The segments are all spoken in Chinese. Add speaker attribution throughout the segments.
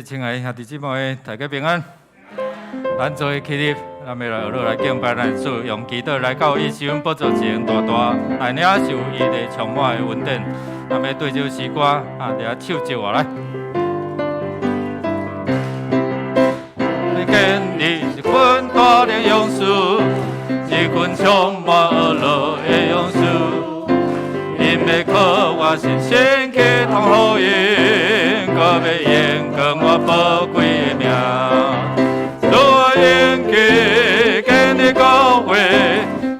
Speaker 1: 亲爱的兄弟姊妹，大家平安。咱做起立，咱要来学来敬拜咱主，用祈祷来到伊受宝座前大大来领受伊的充满的恩典。咱要对这诗歌伫遐手接下来。你见你是滚大的勇士，一群充满乐的勇士。因要靠我心先去通好因，搁要延续我宝贵的命。主啊，延续跟你教会，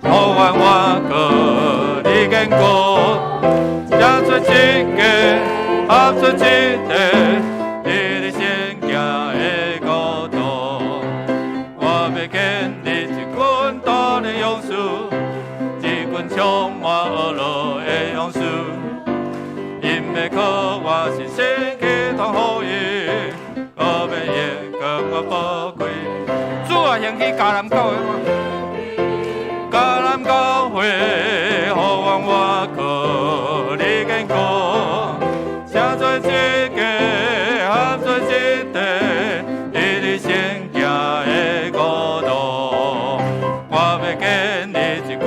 Speaker 1: 好愿我搁你坚固，加出一个，合出一个，你的先行的高度。我要建立一群大的勇士，一群充满乐的勇士。因要靠我是先去通好伊，我要延续我宝贵。主啊，兴起迦南教会，迦南教会，好愿我靠你坚固，成做一个，合做一体，你的先行的高度。我要建立一群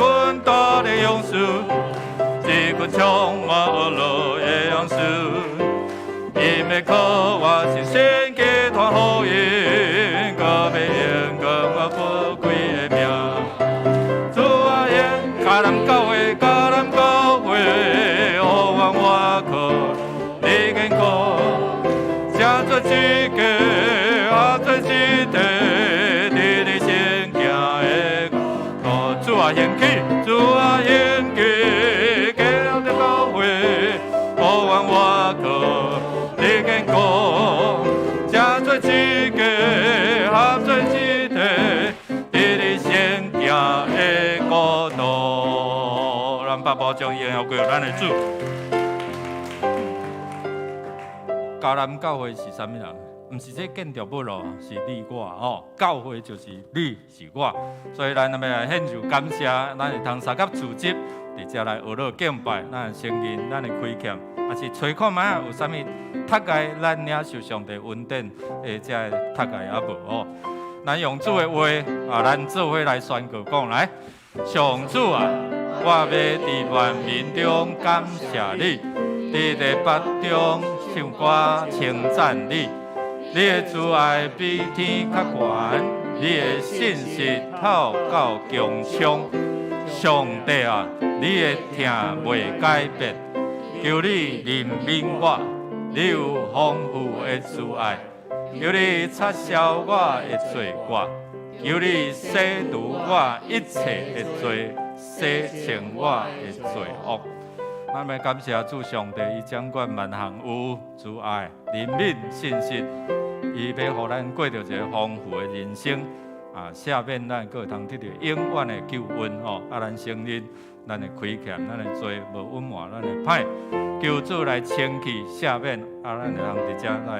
Speaker 1: 大的勇士，一群充满乐的勇士。因要靠我是先去传福音，搁要延续我宝贵的命。主啊，迦南教会，迦南教会，好愿我靠你坚固，成做一个，合做一体，你的先行的高度。主啊，兴起，主啊，兴起，迦南教会，好愿我靠你坚固，成做一个，合做一体，你的先行的高度。咱把宝将荣耀归咱的主。迦南教会是啥物人？毋是这建筑物咯，是你我哦。教会就是你是我，所以咱要来献上感谢，咱会通三甲组织伫遮来学乐敬拜，咱会承认咱的亏欠。也是找看卖有啥物ทัก解咱领受上帝恩典的这ทัก解也无哦。咱用主的话咱做伙来宣告讲来，上主啊，我要伫万民中感谢你，伫第八中唱歌称赞你。你的慈爱比天较悬，你的信实透到强冲。上帝啊，你的听袂改变。求你怜悯我，你有丰富的慈爱；求你擦消我的罪过，求你洗除我一切的罪，洗清我的罪恶。咱要感谢主上帝，伊掌管万项，有慈爱、怜悯、信实，伊要互咱过着一个丰富的人生。赦免咱个通得到永远的救恩哦！咱承认咱的亏欠，咱的罪无温暖，咱的歹，求主来清气赦免，咱会通伫遮来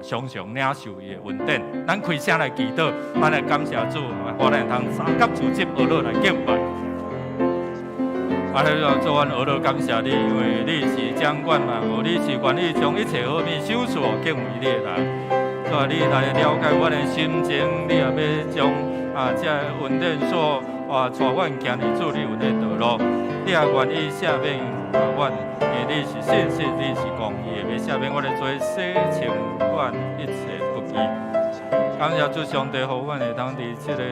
Speaker 1: 常常领受伊的恩典。咱开声来祈祷，咱来感谢主，互咱通三甲组织学乐来敬拜。主，阮学乐感谢你，因为你是掌管万物，你是愿意将一切好物赏赐敬畏你的人。主啊，你来了解阮的心情，你也要将这恩典所带阮行入主你有的道路。你也愿意赦免阮，因为你是信实，你是公义的，要赦免我的罪，洗清阮一切不义。感谢主上帝，互阮会当伫这个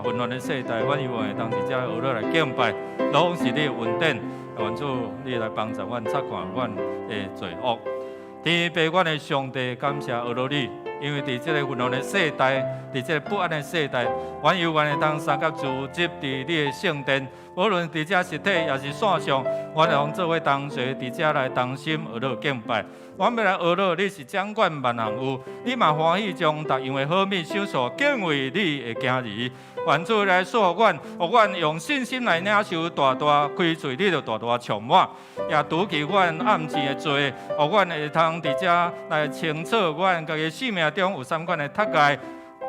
Speaker 1: 混乱的世代，阮有会当伫这学乐来敬拜，拢是你的恩典。愿主你来帮助阮，察看阮的罪恶。天父，阮的上帝，感谢学乐你。因为伫这个混乱的世代，伫这个不安的世代，阮有愿会当三甲组织伫你的圣殿，无论伫这实体也是线上，阮会用做伙同齐伫这来同心学乐敬拜。阮要来学乐，你是掌管万项有，你嘛欢喜将逐样的好物赏赐敬畏你的今日。愿主来赐互阮，互阮用信心来领受大大开嘴，你就大大充满，也除去阮暗钱的罪，互阮会通伫这来清楚阮家己生命中有三款的ทัก解，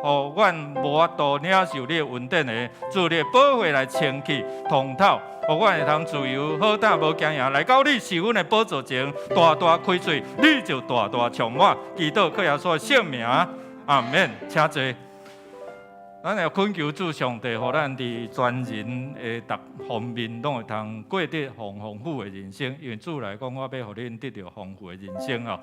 Speaker 1: 互阮无法度领受你的恩典的，主你的保护来清气通透，互互阮会通自由好胆无惊讶，来到你是阮的宝座前，大大开嘴，你就大大充满。祈祷靠耶稣的圣名，阿免，请坐。咱要恳求主上帝，互咱伫全人的各方面，拢会通过得丰富的人生。因为主来讲，我要互恁得到丰富的人生哦。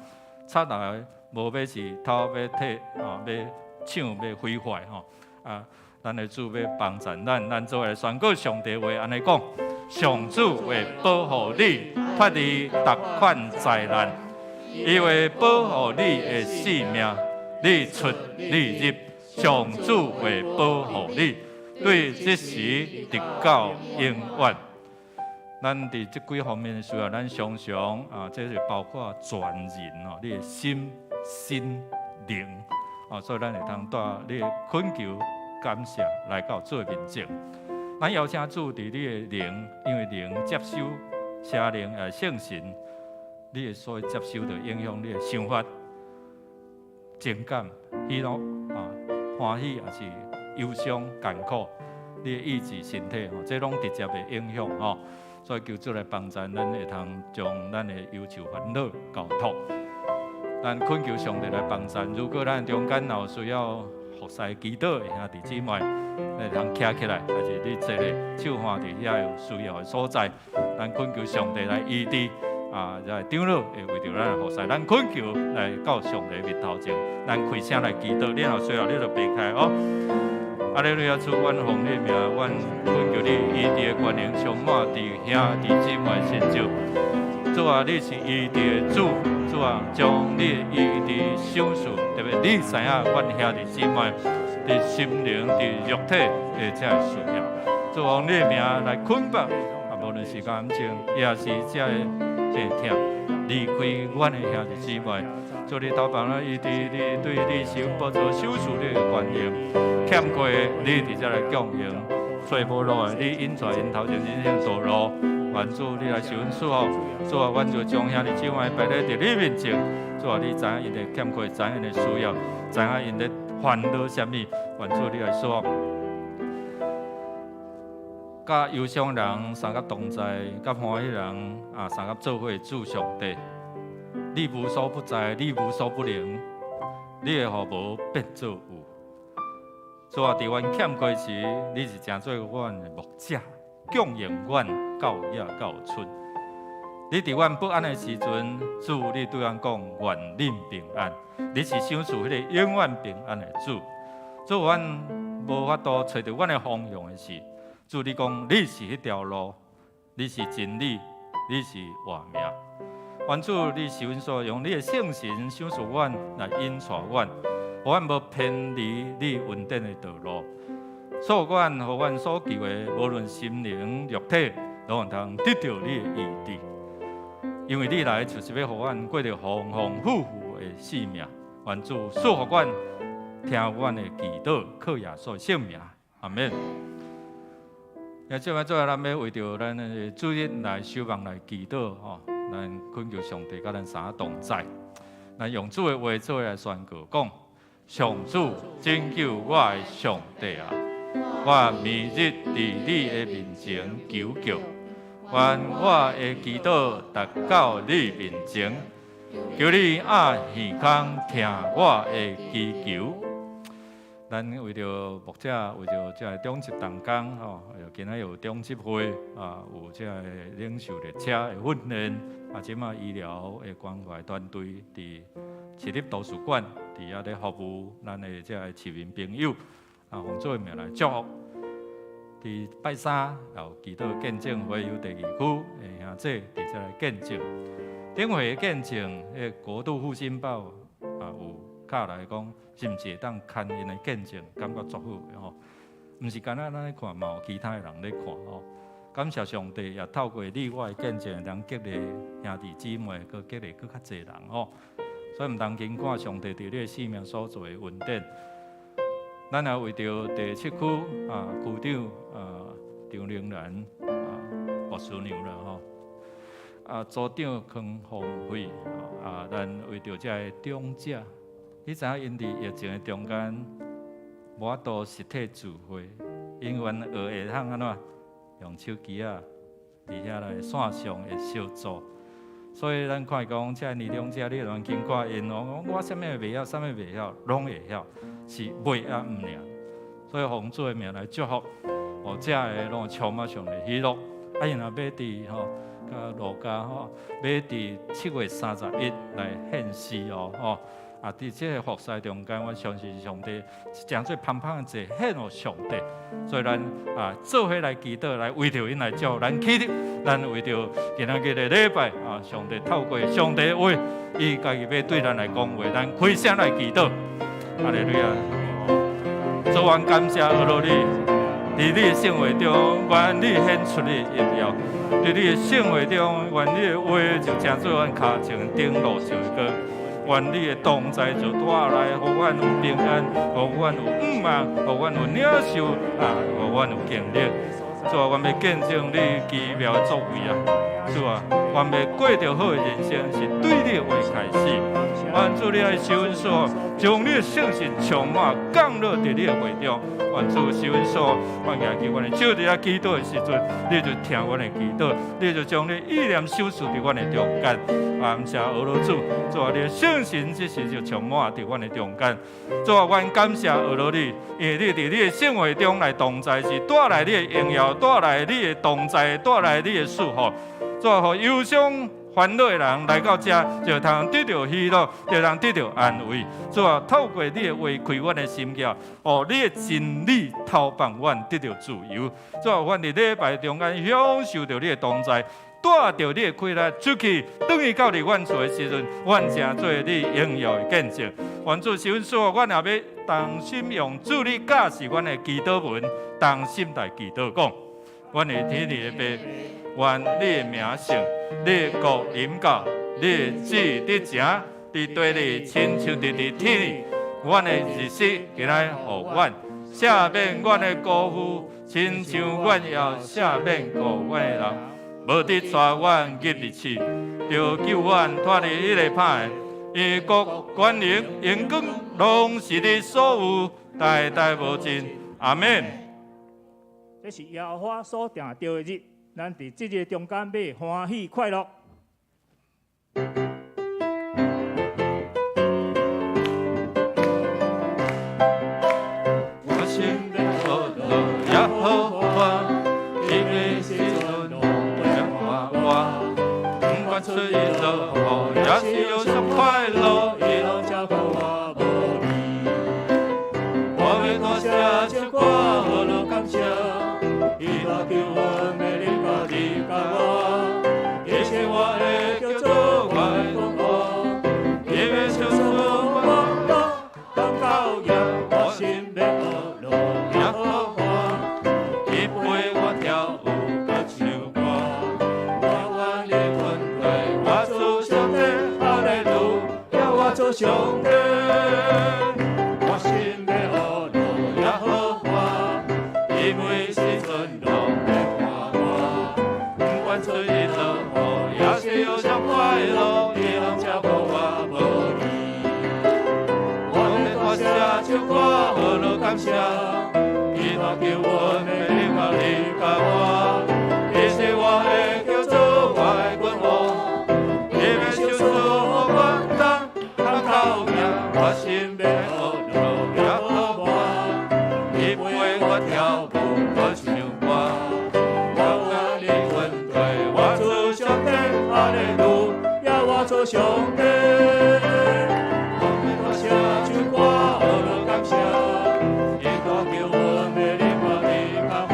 Speaker 1: 插来无要是头要体啊，要抢要毁坏吼啊！咱的主要帮助咱做来宣告上帝话，安尼讲：上主会保护你，脱离各款灾难，伊会保护你的性命，你出你入。上主会保护你，对这时直到永远。咱伫这几方面的需要，咱常常啊，这是包括全人哦，你的心、心灵啊，所以咱会通带你的恳求、感谢来到主面前。咱邀请主伫你的灵，因为灵接收邪灵圣神，你的所接收的影响你的想法、情感、喜乐啊。欢喜也是忧伤、艰苦，你的意志、身体，这拢直接的影响哦。所以求主来帮助咱，会通将咱的忧愁、烦恼交托。咱恳求上帝来帮助。如果咱中间有需要服侍祈祷的兄弟姊妹，会通站起来，还是你坐咧手放伫遐有需要的所在，咱恳求上帝来医治。在长老会为着咱服侍，咱恳求来到上帝面头前，咱开声来祈祷，你若需要你就避开哦。阿利路亚，主，阮奉你名，阮恳求你医治的权能充满伫兄弟姊妹身上。主啊，你是医治的主，主啊，将你的医治享受，特别你知影阮兄弟姊妹伫心灵、伫肉体的这需要。主，奉你的名来捆绑，无论是感情，也是这痛，离开阮的兄弟姊妹，做你头帮咱医治你对你是阮宝座手术你的权能，欠缺你直接来供应，找无路的你引带因头前人生道路，愿主你来是阮赐福，主啊，阮就将兄弟姊妹摆在你面前，主啊，你知影因的欠缺，知影因的需要，知影因的烦恼什么，愿主你来赐福。甲忧伤人相甲同在，甲欢喜人相甲做伙主上帝。你无所不在，你无所不能，你会互无变作有。主啊，伫阮欠缺时，你是成做阮的牧者，供应阮到夜到春。你伫阮不安的时阵，主你对阮讲愿恁平安。你是享受迄个永远平安的主。主，阮无法度找到阮的方向的时。主你讲，你是迄条路，你是真理，你是活命。愿主，你是阮所用你的圣神享受阮来引带阮，互阮无偏离你恩典的道路。所阮，互阮所求的，无论心灵、肉体，都通得到你的医治。因为你来就是要互阮过着丰丰富富的生命。愿主赐福阮，听阮的祈祷，靠耶稣的圣名，阿免。也即摆做下，咱要为着咱的主日来守望来祈祷吼，咱恳求上帝甲咱三同在，咱用主的话做来宣告，讲：上主拯救我的上帝啊！我每日伫你的面前求救，愿我的祈祷达到你面前，求你按耳孔听我的祈求。咱为着牧者，为着这中级同工吼，今仔有中级会有这领袖列车的训练，即马医疗的关怀团队伫市立图书馆伫遐咧服务咱的这市民朋友，奉主的名来祝福。伫拜三有祈祷见证会有第二区的兄弟伫这来见证，顶回见证国度复兴报有卡来讲。是毋是会当看因的见证，感觉足好的吼？毋是干那咱咧看，嘛有其他的人咧看吼。感谢上帝，也透过你我的见证，能激励兄弟姊妹，佮激励佮较侪人吼。所以毋当轻看上帝伫你的生命所做的恩典。咱也为着第7区区长张玲兰博士娘啦吼，组长康宏辉咱为着这个长者。你知影因伫疫情的中间，无法度实体聚会，因为学会通安怎用手机伫遐来线上的小组。所以咱看讲，这年龄者你乱经过因讲我啥物袂晓，啥物袂晓，拢会晓，是袂啊毋尔。所以奉主的名来祝福，这个拢充满上的喜乐。因若要伫甲路加要伫7月31来献诗伫这个服侍中间，我相信上帝将最胖胖的祭献予上帝。所以咱做伙来祈祷，来为着因来祝福咱起立，咱为着今仔日的礼拜上帝透过上帝的话，伊家己要对咱来讲话，咱开声来祈祷。哈利路亚！主，我感谢阿罗你，伫你的圣话中，愿你显出你的荣耀；伫你的圣话中，愿你的话就成做阮脚前顶路上的光。愿你的同在就带来，互阮有平安，互阮有盼望，互阮有领受互阮有经历。主啊，阮要见证你奇妙的作为主啊，阮要过着好的人生，是对你的话开始。愿主你来受恩所，将你的圣神充满降落伫你的话中。愿主受恩所，愿举起阮的手伫遐祈祷的时阵，你就听阮的祈祷，你就将你意念修饰伫阮的中间。感谢俄罗主，主啊，你的圣神这时就充满伫阮的中间。主啊，阮感谢俄罗你，因为你伫你的圣话中来同在，是带来你的荣耀，带来你的同在，带来你的祝福。主啊，予忧伤烦恼的人来到这，就通得到喜乐，就通得到安慰。主啊，透过你的话开阮的心窍，你的真理透放阮得到自由。主啊，阮伫礼拜中间享受到你的同在。带着你的快乐出去，等于到伫阮厝的时阵，阮正做你荣耀的见证。愿主受恩所，阮也要同心用主你教示阮的祈祷文，同心来祈祷讲：阮的天父的爸，愿你的名圣，你的国临到，你的旨意伫正，伫地里亲像伫天里。阮的日子今来互阮，赦免阮的辜负，亲像阮也赦免辜阮的人。无伫带阮入日去，就救阮脱离迄个歹的。因国权力、荣光，拢是你所有，代代无尽。阿免。
Speaker 2: 这是耶和华所定定的日，咱伫这日中间要欢喜快乐。
Speaker 1: 我心的乐乐耶和华，因为是不管出一乐好，也是忧伤快乐，一路交给我无离。我要多谢唱歌，何乐感谢，伊把救我美丽个你甲我，一切我会叫做我的我，因为受苦我乐，当羔羊，我心要乐乐耶和华，伊陪我跳舞。上帝，我心要乐耶和华，因为是尊荣的华我。不管出一乐好，也是忧伤快乐，一路交给我无离。我们多谢唱歌，何乐感谢，伊把救我美丽个你甲我，一切我会叫做我的君王，因为受苦我当。我心要乐耶和华，伊陪我跳舞，我唱歌。我的军队，我做上帝，哈利路亚，我做上帝。我们多谢唱歌，何乐感谢，伊把救我美丽个你甲我，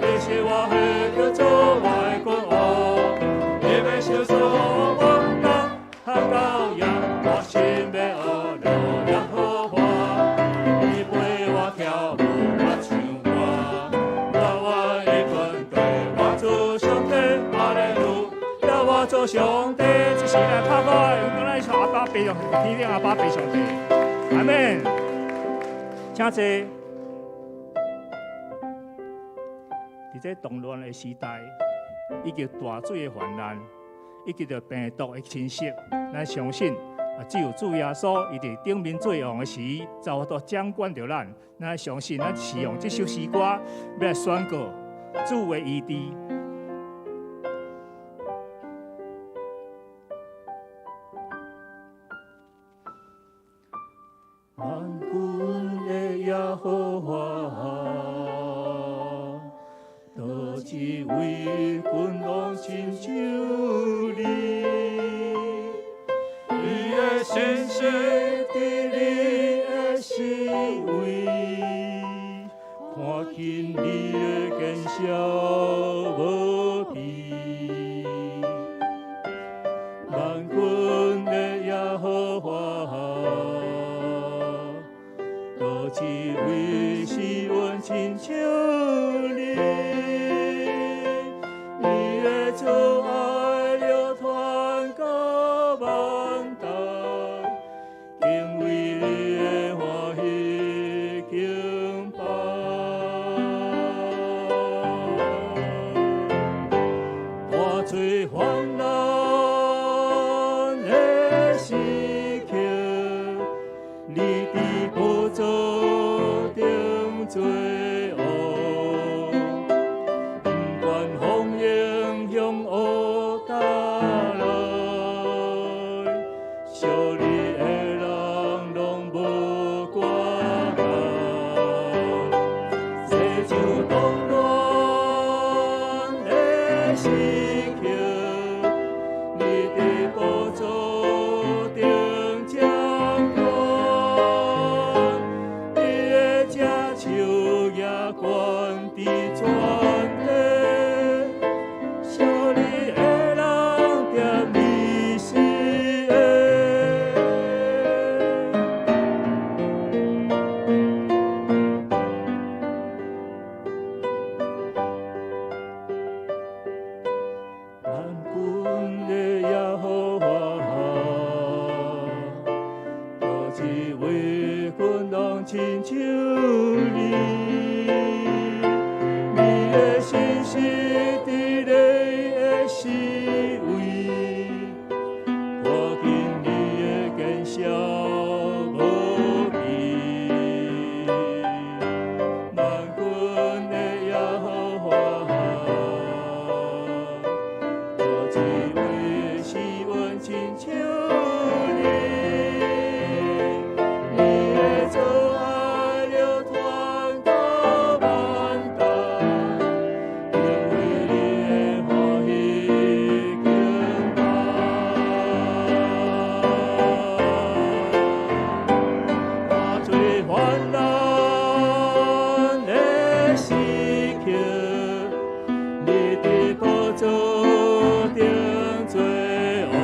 Speaker 1: 一切我会叫做我的君王，因为受苦我当和羔羊，我心要。做上帝，这是咱拍鼓的，用咱阿爸背上，天顶阿爸背上帝。阿免，请坐。伫这动乱的时代，以及大水的泛滥，以及着病毒的侵袭，咱相信只有主耶稣，伊伫顶面最王的时，才法度掌管着咱。咱相信，咱是用这首诗歌要来宣告主的医治。
Speaker 3: 万军的耶和华，多一位君王亲像你，
Speaker 1: 你的信息
Speaker 3: 伫你的思维，看见你的见笑无比。万军的耶和华，多一位是阮亲像你，你的慈爱流传到万代，敬畏你的欢喜敬拜。大嘴烦恼的时刻，你伫宝座顶做王，不管风影向何打来，惜你的人拢无挂碍。世上动乱的时刻，你伫宝座顶掌管，你的只手也管伫全地，惜你的人惦你是的。万军的耶和华，多一位君王亲像你，你的信息伫你的思维，看见你的见笑无比。万军的耶和华，多一位是阮亲像你，你的慈爱流传到万代，因为你的欢喜敬拜。大嘴烦难的时刻，你伫宝座顶做王，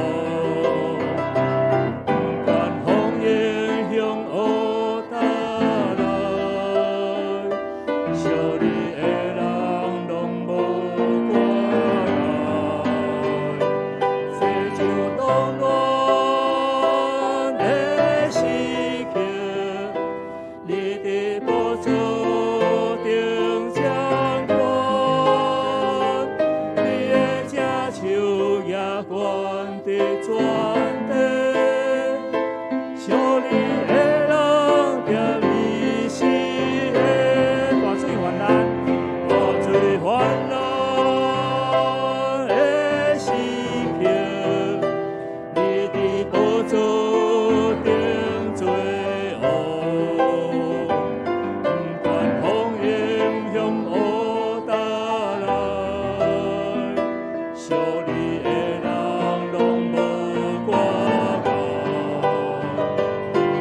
Speaker 3: 不管风影向何打来，惜你的人拢无挂碍。世上动乱的时刻，你伫宝座顶掌管，你的只手也管伫全地，惜你的人惦你是的。大水泛滥，大水泛滥的时刻，你伫宝座顶做王，不管风影向何打来，惜你的人拢无挂碍。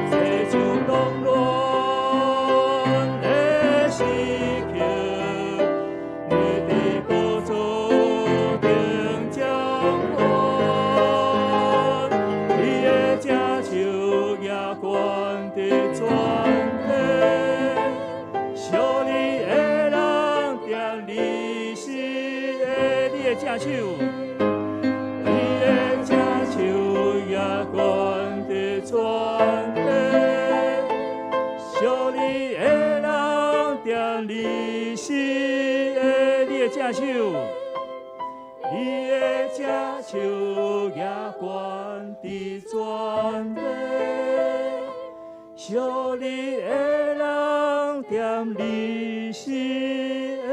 Speaker 3: 世上动乱的时刻，你伫宝座顶掌管，你的只手也管伫全地，惜你的人惦你是的。你的只手，你的只手也管伫全地，惜你的人惦你是的。你的只手，你的只手也管伫全地，惜你的人惦你是的。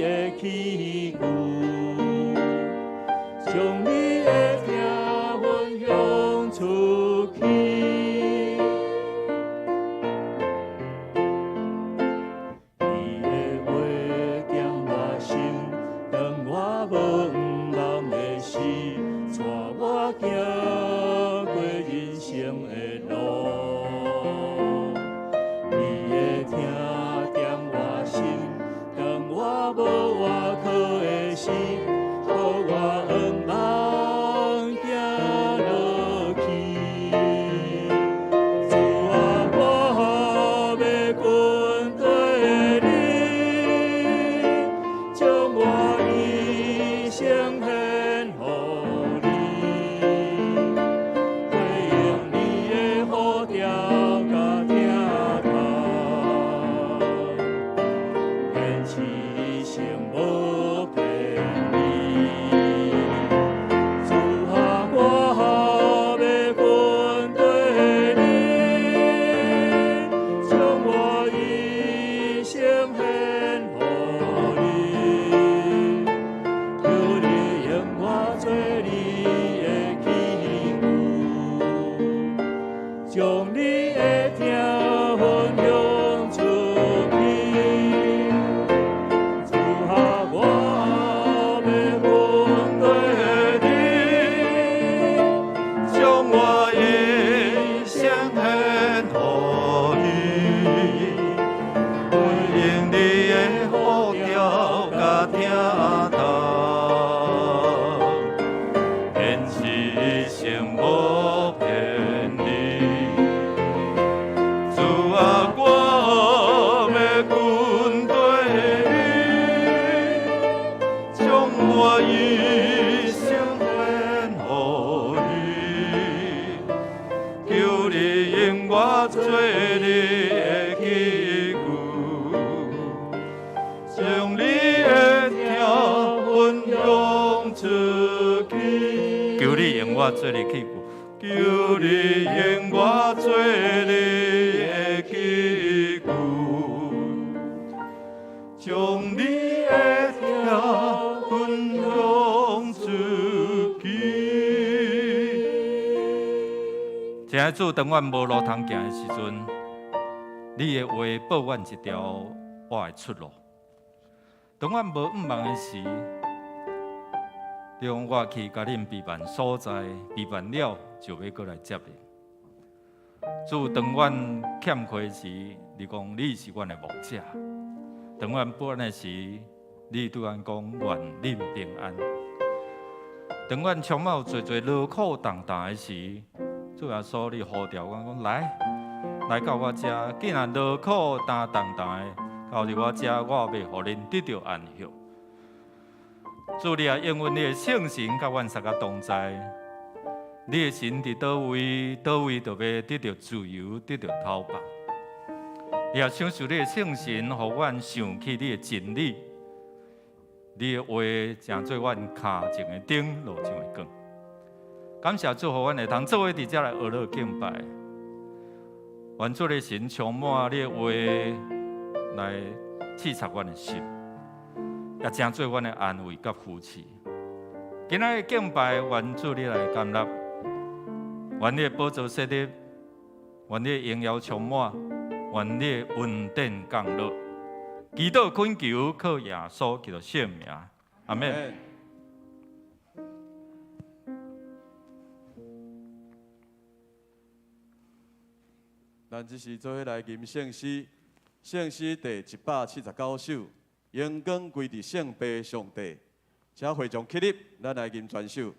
Speaker 3: 的器具，将你的听分享出去。你的话点我心，当我无毋茫的事，带我行过人生的路。你的听点我心，当我无外靠的时，予我往梦行落去。主啊，我要跟对你，将我一生献予你，回应你的呼召甲听从，愿一生无骗你。主啊，我要跟对你，将我一生献予你，求你用我做你的器具，将你的听分享出去。主啊，我要跟对你，
Speaker 1: 将我一生献予你，回应你的呼召甲听从，愿一生无骗你。主啊，我要跟对你，将我一生献予你，求你用我做你的器具，将你的听分享出去。求你用我做你的器具，求你用我做你的器具，将你的听分享出去。亲爱的主，当阮无路通行的时阵，你的话报阮一条我的出路。当阮无毋茫的时，你讲我去甲恁备办所在，备办了就要过来接你。主，当阮欠缺时，你讲你是阮的牧者；当阮不安的时，你对阮讲愿恁平安。当阮充满有侪劳苦重担的时，主耶稣，你呼召阮讲来到我遮，既然劳苦重担的，到入我遮，我要互恁得到安息。主，你也应允你的圣神，甲阮三个同在。你的神伫倒位，倒位就要得到自由，得到讨放。你也享受你的圣神，互阮想起你的真理。你的话成做阮脚前的灯，路上的光。感谢主，互阮会通做伙伫遮来学乐敬拜。愿主的神充满你的话来刺插阮的心。也成做阮的安慰甲扶持。今仔的敬拜，愿主你来甘纳，愿你的宝座设立，愿你的荣耀充满，愿你的恩典降落。祈祷恳求，靠耶稣基督圣名，阿门。
Speaker 4: 咱这是做伙来吟圣诗，圣诗第179首。阳光归伫圣父上帝，请会众起立，咱来吟全首。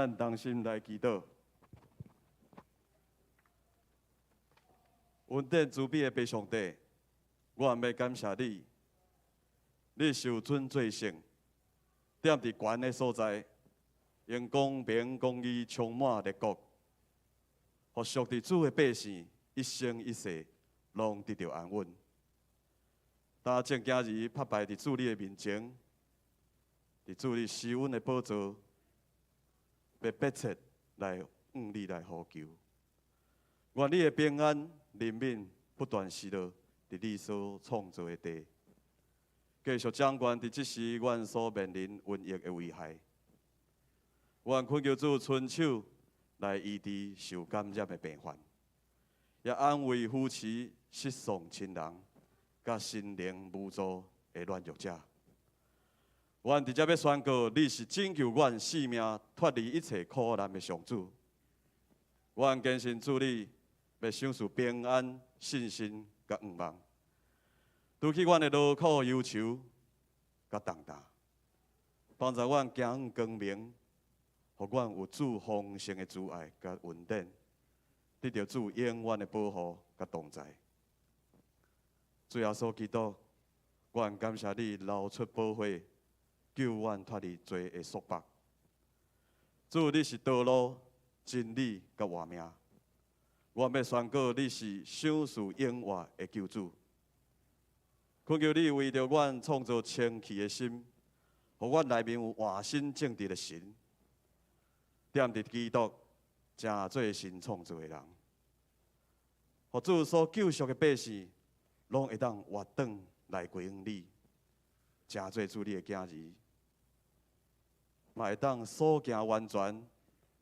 Speaker 4: 咱同心来祈祷。恩典慈悲的父上帝，我要感谢你，你受尊做圣，踮伫悬的所在，用公平公义充满列国，互属伫主的百姓一生一世拢得到安稳。当正今日拍败伫主你的面前，伫主你施恩的宝座，要迫切来向你来呼求。愿你的平安怜悯不断施落伫你所创造的地，继续掌管伫即时阮所面临瘟疫的危害。愿恳求主伸手来医治受感染的病患，也安慰扶持失丧亲人，甲心灵无助的软弱者。阮直接要宣告，你是拯救阮性命、脱离一切苦难的上主。阮坚信主你要享受平安、信心甲愿望，拄起阮的劳苦忧愁甲重担，帮助阮行向光明，互阮有主丰盛的慈爱甲恩典，得到主永远的保护甲同在。主耶稣基督，阮感谢你流出宝血，救阮脱离罪的束缚。主，你是道路、真理甲活命。我要宣告，你是享受永活的救主。恳求你为着阮创造清气的心，互阮内面有换心正直的心，踮伫基督，正做新创造的人。互主所救赎的百姓，拢会当活转来归向你，正做主你的囝儿，嘛会当所行完全，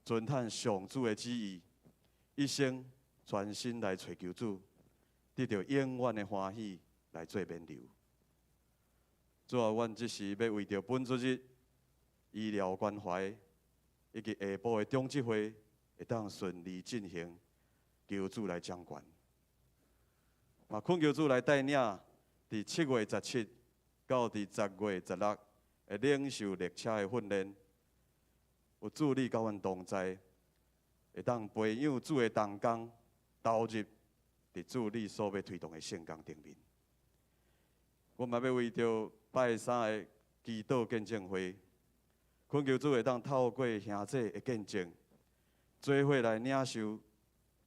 Speaker 4: 遵探上主的旨意，一生全心来找求主，得到永远的欢喜来做免流。主啊，阮即时要为着本主日医疗关怀以及下晡的中执会会当顺利进行，求主来掌管。嘛，恳求主来带领，伫7月17到伫10月16会领受列车的训练，有主你甲阮同在，会当培养主的同工，投入伫主你所要推动的圣工顶面。我嘛要为着拜三的祈祷见证会，恳求主会当透过兄弟的见证，做伙来领受，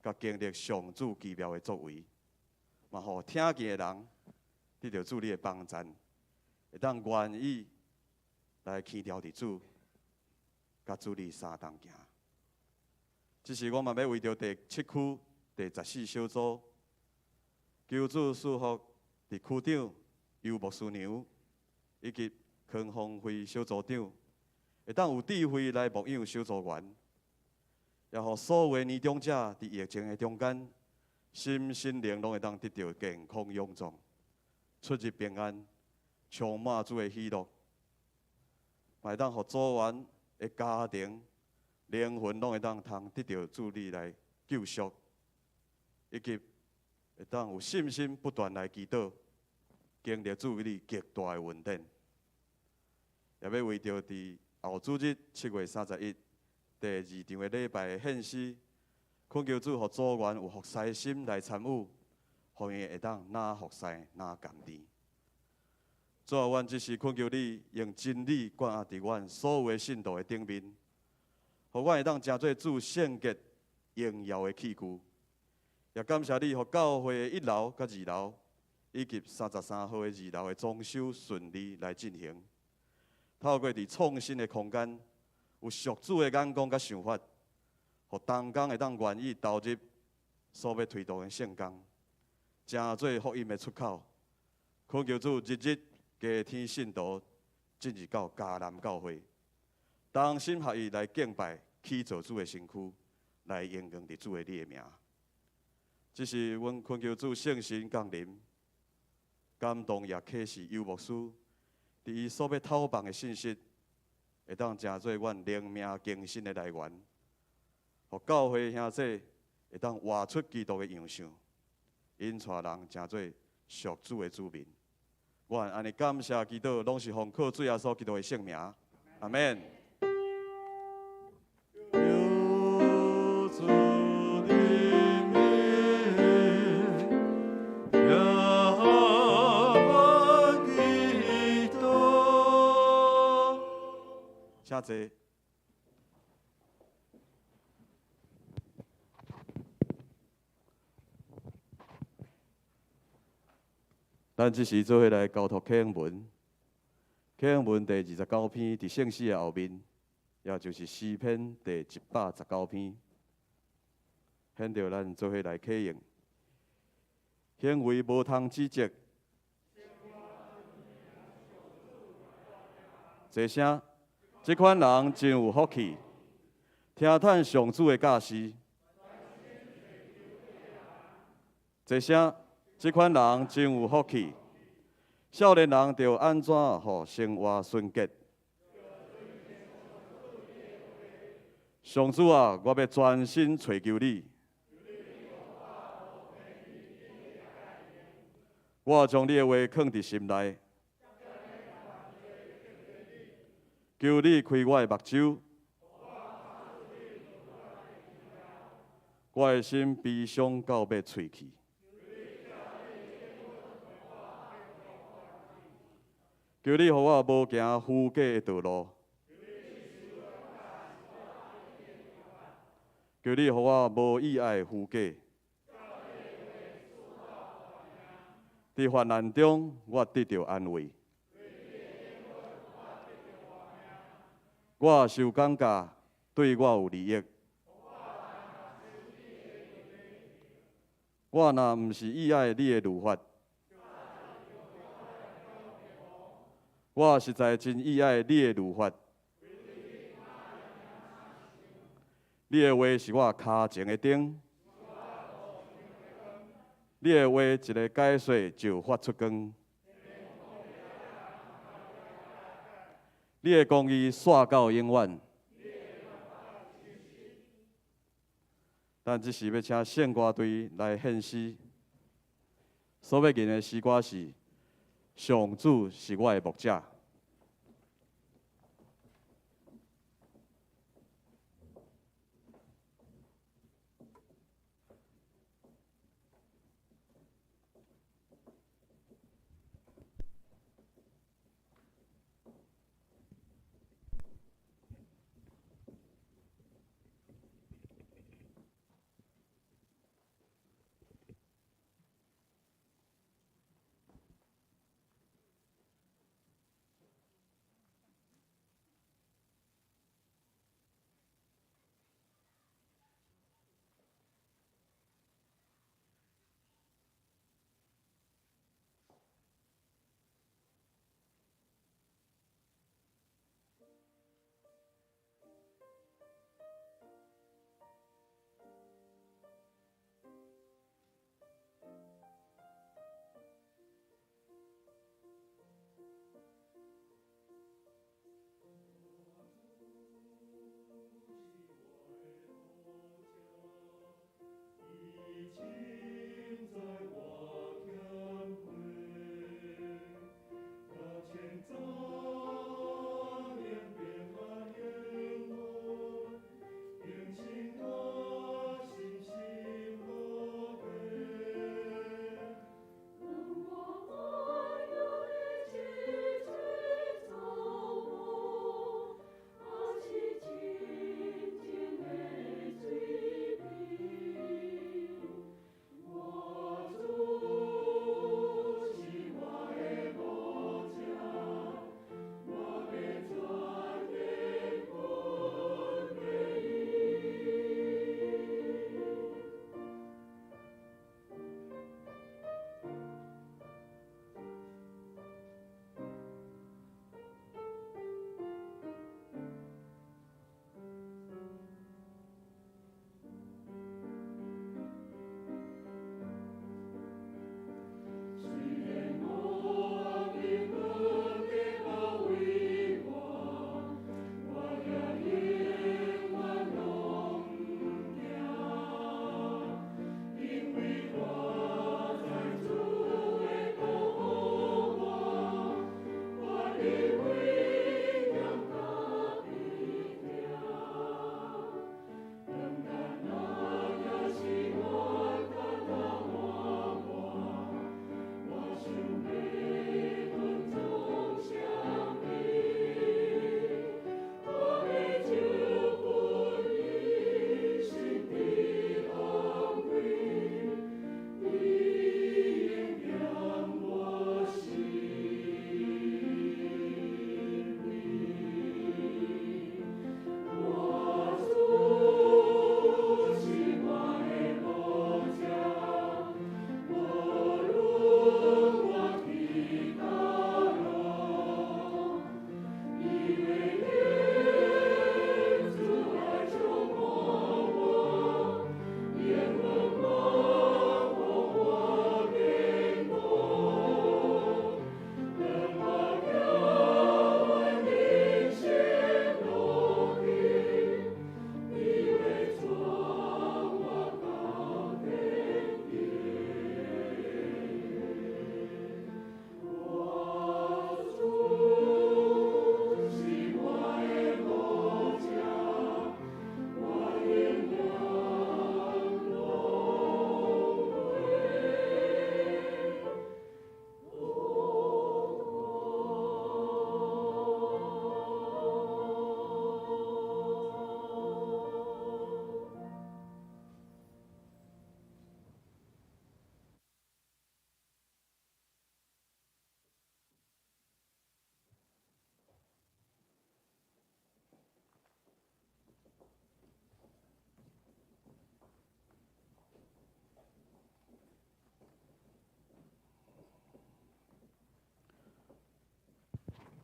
Speaker 4: 甲经历上主奇妙的作为，嘛，互听见的人得到主你的帮助，会当愿意来去调伫主，甲主你相同行。即是我嘛要为着第7区第14小组，求主赐福伫区长尤牧师娘以及康丰会小组长，会当有智慧来牧养小组员，也互所有年长者伫疫情的中间，心心灵拢会当得到健康勇壮，出入平安，充满主的喜乐，嘛会当互组员的家庭、灵魂拢会当通得到主你来救赎，以及会当有信心不断来祈祷，经历主你极大的恩典。也要为着伫后主日7月31第2场的礼拜的献诗，恳求主，互组员有服侍心来参与，互伊会当哪服侍哪甘甜。主啊，阮只是恳求你用真理灌压伫阮所有的信徒的顶面，互阮会当成做主圣洁荣耀的器具。也感谢你，互教会的1楼甲2楼，以及33号的2楼的装修顺利来进行。透过伫创新的空间，有属主的眼光甲想法，互同工会当愿意投入所要推动的圣工，正做福音的出口。恳求主日日加添信徒进入到迦南教会，同心合意来敬拜，起造主的身躯，来荣耀伫主的你的名。这是阮恳求主圣神降临，感动也启示尤牧师，伫伊所要透放的信息，会当成做阮灵命更新的来源，互教会兄弟会当活出基督的样相，引带人成做属主的子民。我安尼感谢祈祷，拢是奉靠主耶稣基督的圣名，阿免。坐。咱即时做伙来交托启永文，启永文第29篇伫圣诗的后面，也就是诗篇第119篇，显着咱做伙来启用。行为无通指责，一声，即款人真有福气，听叹上主的教示。一声。即款人真有福气，少年人着安怎互生活顺捷？上主啊，我要专心找求你。我将你的话藏伫心内，求你开我的目睭，我的心悲伤到要喙去。求你，互我无行虚假的道路；求你，互我无意爱的虚假。伫患难中，我得到安慰；我受感觉，对我有利益。我若毋是意爱你的律法，我实在真意爱你的律法。你的话是我脚前的灯，你的话一个解说就发出光。你的公义线到永远。但即时要请圣歌队来献诗，所要吟的诗歌是。上主是我的牧者。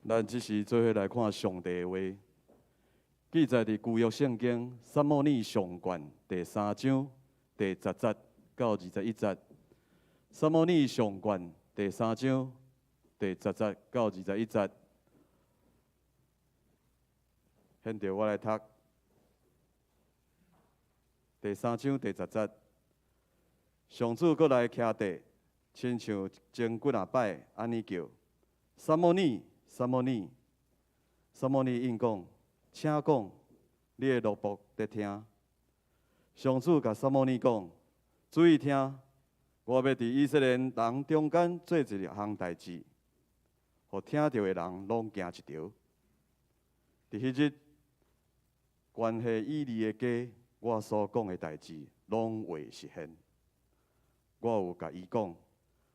Speaker 4: 咱即时做伙来看上帝的话，记载伫旧约圣经撒母耳上卷第3章第10节到21节。撒母耳上卷第3章第10节到21节，现着我来读。第3章第10节，上主搁来徛地，亲像前几啊摆安尼叫：撒母耳，撒母耳。撒母耳应讲：请讲，你的奴仆在听。上主甲撒母耳讲：注意听，我要伫以色列人中间做一项代志，互听到的人拢行一条。伫迄日，关系以利的家。我所讲的代志，拢会实现。我有甲伊讲，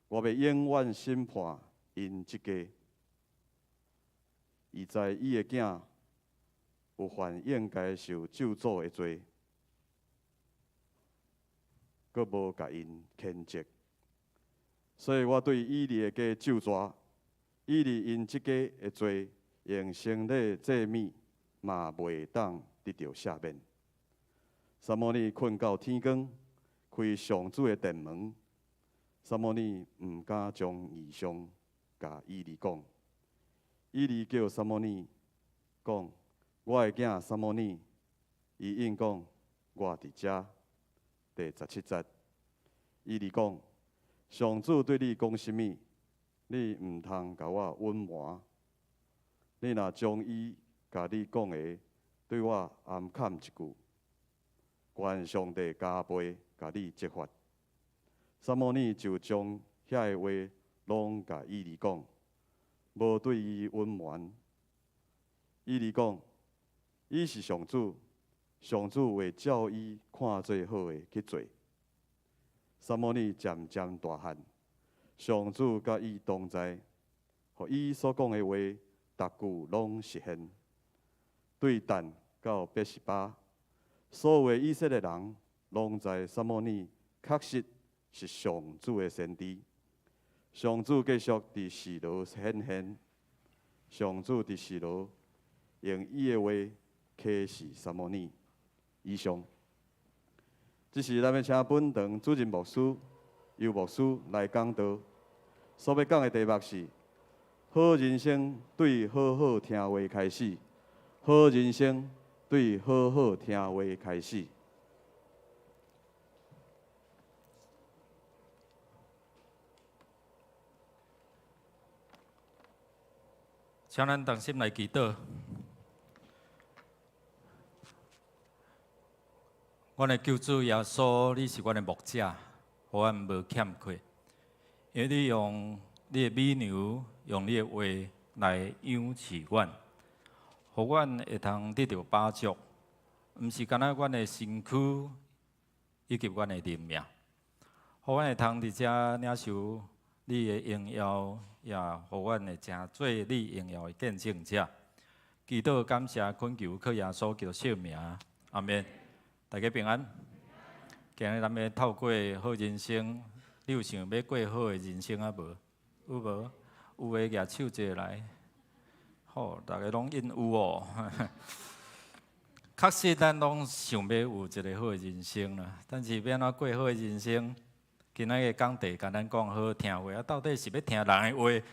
Speaker 4: 我要永远审判因即家。伊知伊的囝有犯应该受咒诅的罪，阁无甲因谴责，所以我对以利的家咒诅，以利因即家的罪用生礼祭物，嘛袂当得到赦免。撒母耳困到天光，开上主的殿门。撒母耳毋敢将异象甲以利讲。以利叫撒母耳讲：“我的囝撒母耳。”伊应讲：“我伫遮。”第17节，以利讲：“上主对你讲甚物？你毋通甲我隐瞒。你若将伊甲你讲的对我暗砍一句。”愿上帝加倍甲你责罚。撒母耳就将遐个话拢甲以利讲，无对伊隐瞒。以利讲，伊是上主，上主会照伊看做好的去做。撒母耳渐渐大汉，上主甲伊同在，互伊所讲的话，逐句拢实现。对但到伯示巴。所有的以色列人拢知撒母耳确实是上主的先知。上主继续伫示罗显现，上主伫示罗用伊的话启示撒母耳。以上，这是咱要请本堂主任牧师、尤牧师来讲道。所要讲的题目是：好人生对好好听话开始。好人生。对好好听话开始，
Speaker 1: 请咱同心来祈祷。阮的救主耶稣，你是阮的牧者，互阮无欠缺，因为你用你的美牛，用你的话来养饲阮。互阮会通得到饱足，毋是干那阮的身躯以及阮的灵命。互阮会通伫遮领受你的荣耀，也互阮会诚做你荣耀的见证者。祈祷感谢恳求，靠耶稣基督圣名，阿免。大家平安。今日咱要透过好人生，你有想要过好的人生啊无？有无？有诶，举手者来。好，大家拢应有哦。确实，咱拢想要有一个好的人生啦，但是要安怎过好的人生？今仔日讲题，甲咱讲好好听话，啊，到底是要听人的话？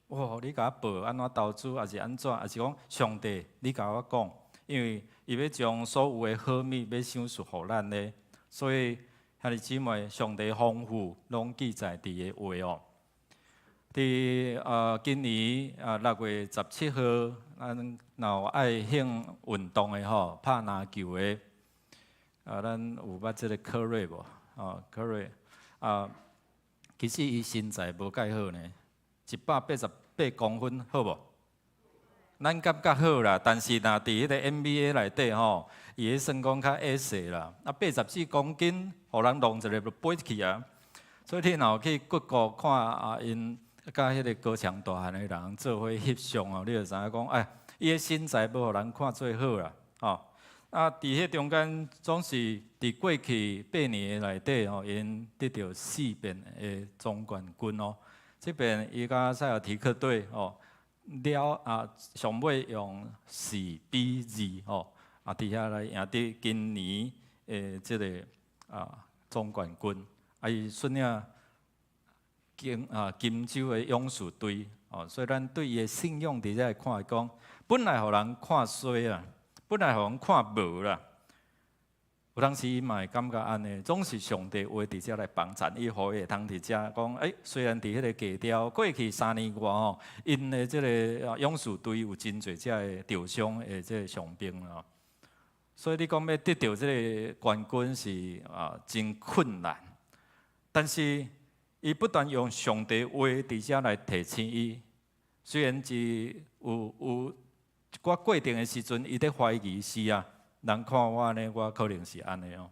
Speaker 1: 哇，你甲我报安怎投资，还是安怎？还是讲上帝，你甲我讲，因为伊要将所有的好物要赏赐互咱咧，所以兄弟姊妹，上帝丰富拢记载伫个话哦。伫今年6月17号，咱若爱兴运动的吼，拍篮球的，咱有捌即个科瑞无？科瑞其实伊身材无介好呢，188公分，好无？咱感觉好啦，但是若伫迄个 NBA 内底吼，伊迄算讲较矮细啦，84公斤，互人弄一个就飞去啊。所以你若去谷歌看因。甲迄个高强大汉的人做伙翕相哦，你就知影讲，哎，伊的身材要互人看最好啦，吼。伫迄中间总是伫过去8年的内底吼，因得到4遍的总冠军哦。这边伊甲塞尔提克队哦，上尾用4-2吼，伫遐来赢得今年即个总冠军。伊顺领金州的勇士队哦，所以咱对伊的信仰伫遮来看讲，本来互人看衰啊，本来互人看无啦。有当时伊嘛会感觉安尼，总是上帝话伫遮来帮衬伊，互伊会通伫遮讲，虽然伫迄个低调，过去3年外吼，因的即个勇士队有真侪遮的受伤的即个伤兵啦，所以你讲要得到即个冠军是真困难，但是伊不断用上帝话伫遮来提醒伊，虽然是有一寡过程的时阵，伊在怀疑是啊。人看我呢，我可能是安尼哦。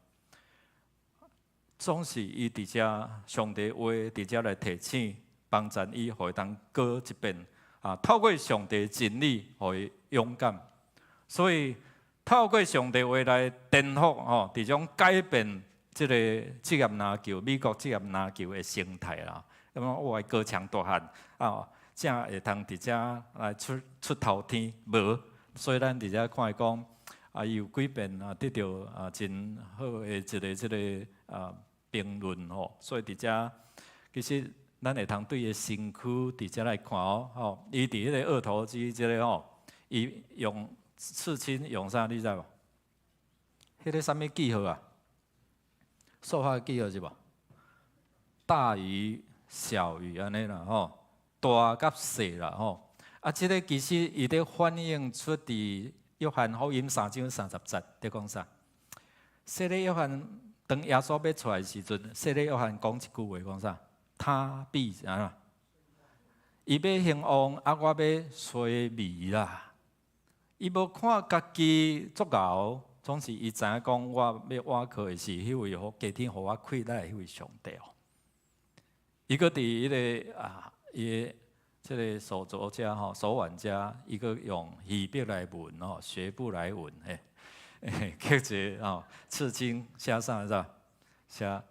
Speaker 1: 总是伊伫遮上帝话伫遮来提醒、帮助伊，互伊通过一遍透过上帝真理，互伊勇敢。所以透过上帝话来颠覆伫种改变即个职业篮球、美国职业篮球的生态啦。咁我高墙大汉正会通伫遮来出头天，无，所以咱伫遮看讲。伊有几遍得到真好的一个即个评论吼，所以伫遮其实咱会通对伊身躯伫遮来看哦，伊伫迄个二头肌即个吼，伊用刺青用啥你知无？迄个啥物记号啊？数学记号是无？大于、小于安尼啦吼，大甲小啦吼，即个其实伊咧反映出伫。约翰福音3章30节，在讲啥？洗礼约翰当耶稣要出来时阵，洗礼约翰讲一句话，讲啥？他必啊，伊要兴旺，我要衰微啦。伊无看家己足够，总是伊知影讲，我要挖靠的是迄位加天互我开来迄位上帝哦。伊个伫迄个伊。这个手作家吼，手腕家，伊个用语笔来文吼，学步来文刻一刺青写啥子？写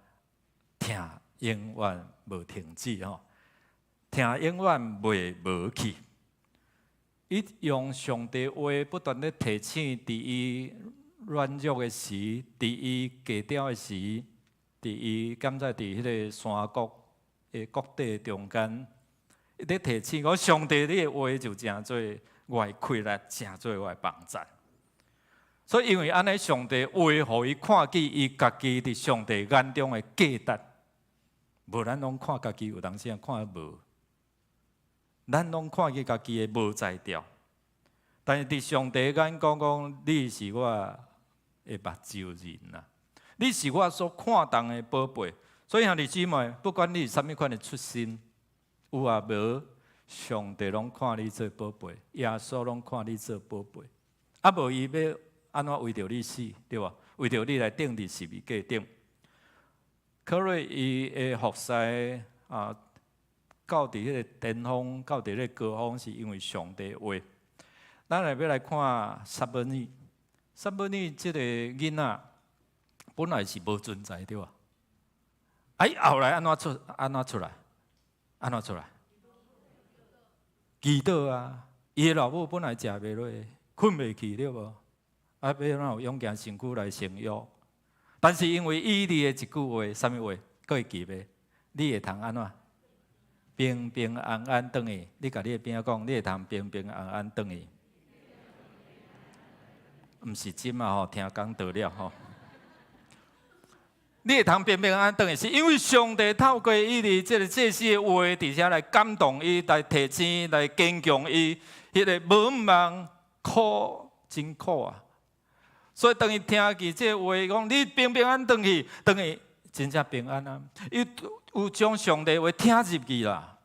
Speaker 1: 听永远无停止吼，听永远袂无去。伊用上帝话不断咧提醒，伫伊软弱的时，伫伊低调的时，伫伊敢在伫迄个山谷的谷底中间。伊咧提醒我，上帝你的话就真做我的开力，真做我的帮助。所以因为安尼，上帝话互伊看见伊家己伫上帝眼中的价值，无咱拢看家己有当时看无，咱拢看见家己的无才调。但是伫上帝眼讲，你是我的目睭人呐，你是我所看重的宝贝。所以兄弟姊妹，不管你是啥物款的出身。有啊无，上帝拢看你做宝贝，耶稣拢看你做宝贝。无伊要安怎为着你死，对吧？为着你来钉伫十字架顶。可瑞伊的服侍到伫迄个巅峰，到伫迄个高峰，是因为上帝话。咱来要来看撒母耳，撒母耳即个囡仔本来是无存在，对吧？后来安怎出来？安怎出来？祈祷啊！伊的老母本来食袂落，困袂去了无？要怎有勇健身躯来生育？但是因为伊哩的一句话，啥物话？佫会记袂？你会通安怎？平平安安转去。你甲你的边仔讲，你会通平平安安转去。毋是真啊吼，听讲得了吼。你会通平平安安转去，是因为上帝透过伊哩这个祭司的话，伫遐来感动伊，来提醒、来坚强伊。迄个无望苦真苦啊！所以当伊听见这话，讲你平平安安转去，真正平安啊！伊有将上帝话听入去啦。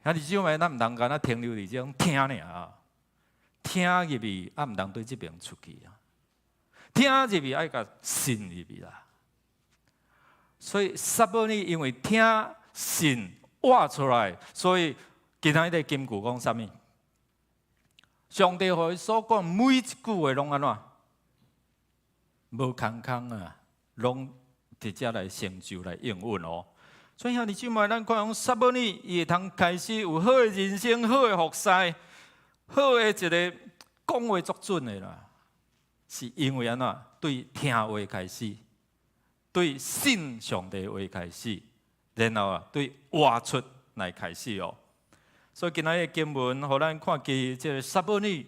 Speaker 1: 兄弟姊妹，咱毋通干那停留伫这种听尔啊，听入去，毋通对这边出去啊。听入去爱甲信入去啦，所以撒母耳因为听信挖出来，所以今仔日的金句讲啥物？上帝互伊所讲每一句话拢安怎？无空空啊，拢直接来成就来应允哦。所以兄弟姊妹，咱看讲撒母耳，伊会通开始有好的人生、好的服侍、好的一个讲话作准的啦，是因为安怎对听话开始，对信上帝话开始，然后对活出来开始哦。所以今仔日经文，互咱看见即个撒母耳，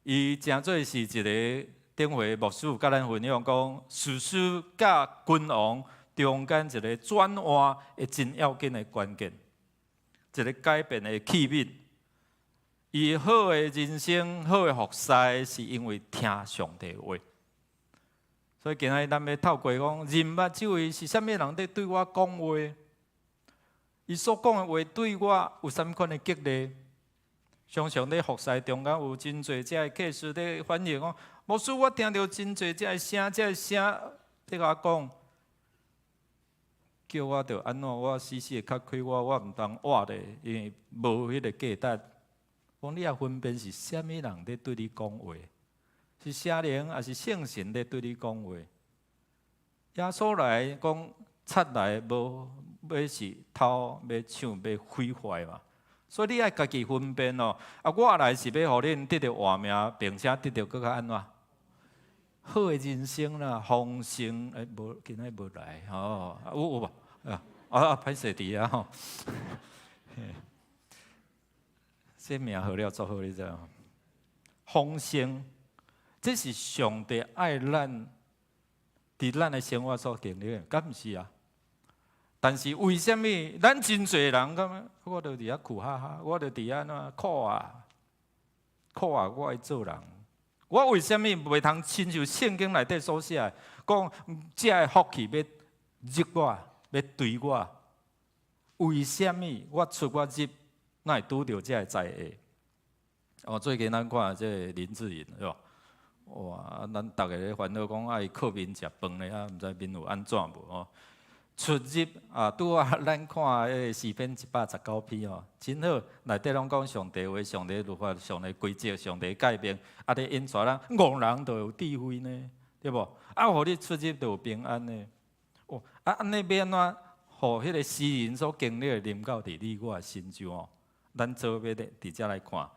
Speaker 1: 伊真做是一个顶回牧师甲咱分享讲，士师甲君王中间一个转换的真要紧的关键，一个改变的器皿。伊好的人生、好的服侍，是因为听上帝话。所以今仔日咱要透过讲，人捌这位是啥物人在对我讲话？伊所讲的话对我有啥款的激励？常常在服侍中间有真侪遮的客士在反映讲，牧师，我听到真侪遮的声，遮的声在甲我讲，叫我着安怎？我死死的较开我毋通活咧，因为无迄个价值。讲你也分辨是啥物人在对你讲话，是圣灵还是圣神在对你讲话？耶稣来讲，出来无要是偷、要抢、要毁坏嘛。所以你爱家己分辨哦。啊，我来是要互恁得到活命，并且得到更较安怎？好的人生啦，丰盛。无今仔无来哦，有无？歹势伫啊吼。这名好了，做好你知道？丰盛，这是上帝爱咱，伫咱的生活所经历的，敢毋是啊？但是为什么咱真侪人咁？我著伫遐苦哈哈，我著伫遐怎苦啊？我爱做人。我为什么袂通亲像圣经内底所写的，讲这个福气要入我，要对我？为什么我出我入？哪会拄到这个灾厄？最近咱看这林志颖，对吧？哇，咱逐个咧烦恼讲爱靠面食饭咧，啊，毋知面有安怎无哦？出入啊，拄啊，咱看迄诗篇119篇哦，真好。内底拢讲上帝话、上帝律法、上帝规则、上帝改变，啊，咧引出咱戆人都有智慧呢，对无？啊，互你出入都有平安呢。哦，啊，安尼要安怎？互迄个诗人所经历的临到伫你我身上哦。咱做要伫遮来看，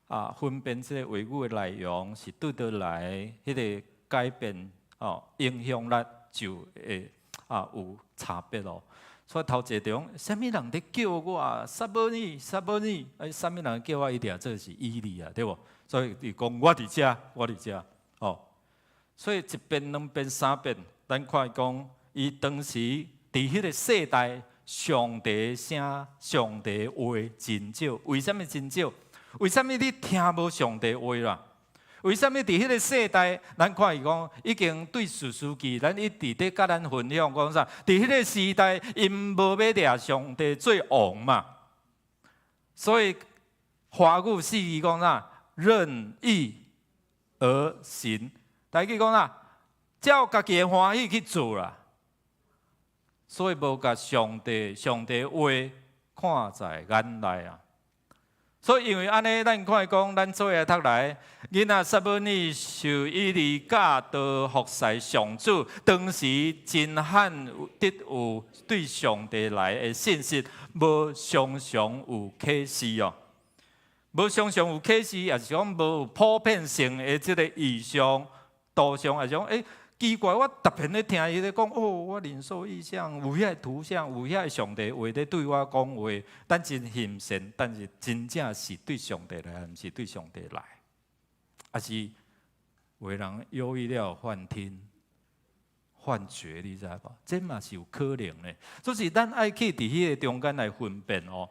Speaker 1: 啊，分辨这个话语的内容是对倒来，迄个改变哦，影响力就会有差别咯。所以头一中，啥物人伫叫我撒母耳，撒母耳，啥物人叫我一定这是伊利啊，对无？所以伊讲我伫遮，哦。所以一遍、两遍、三遍，咱看讲，伊当时伫迄个世代。上帝声、上帝话真少，为什么真少？为什么你听无上帝话啦？为什么伫迄个世代，咱看伊讲已经对士师记，咱一直在甲咱分享讲啥？伫迄个时代，因无要掠上帝做王嘛，所以华语四字讲啥？任意而行。台语讲啥？照家己的欢喜去做啦。所以无甲上帝话看在眼内啊。所以因为安尼，咱看讲，咱做下读来，囡仔撒母耳受以利教导服侍上主，当时真罕得有对上帝来的信息，无常常有启示哦。无常常有启示，也是讲无有普遍性的即个异象、图像，也是讲奇怪，我特别咧听伊咧讲，我领受意象，有遐个图像，有遐个上帝话咧对我讲话，但真欣赏，但是真正是对上帝来，毋是对上帝来，还是为人忧郁了幻听、幻觉，你知无？这嘛是有可能的，就是咱爱去伫迄个中间来分辨哦。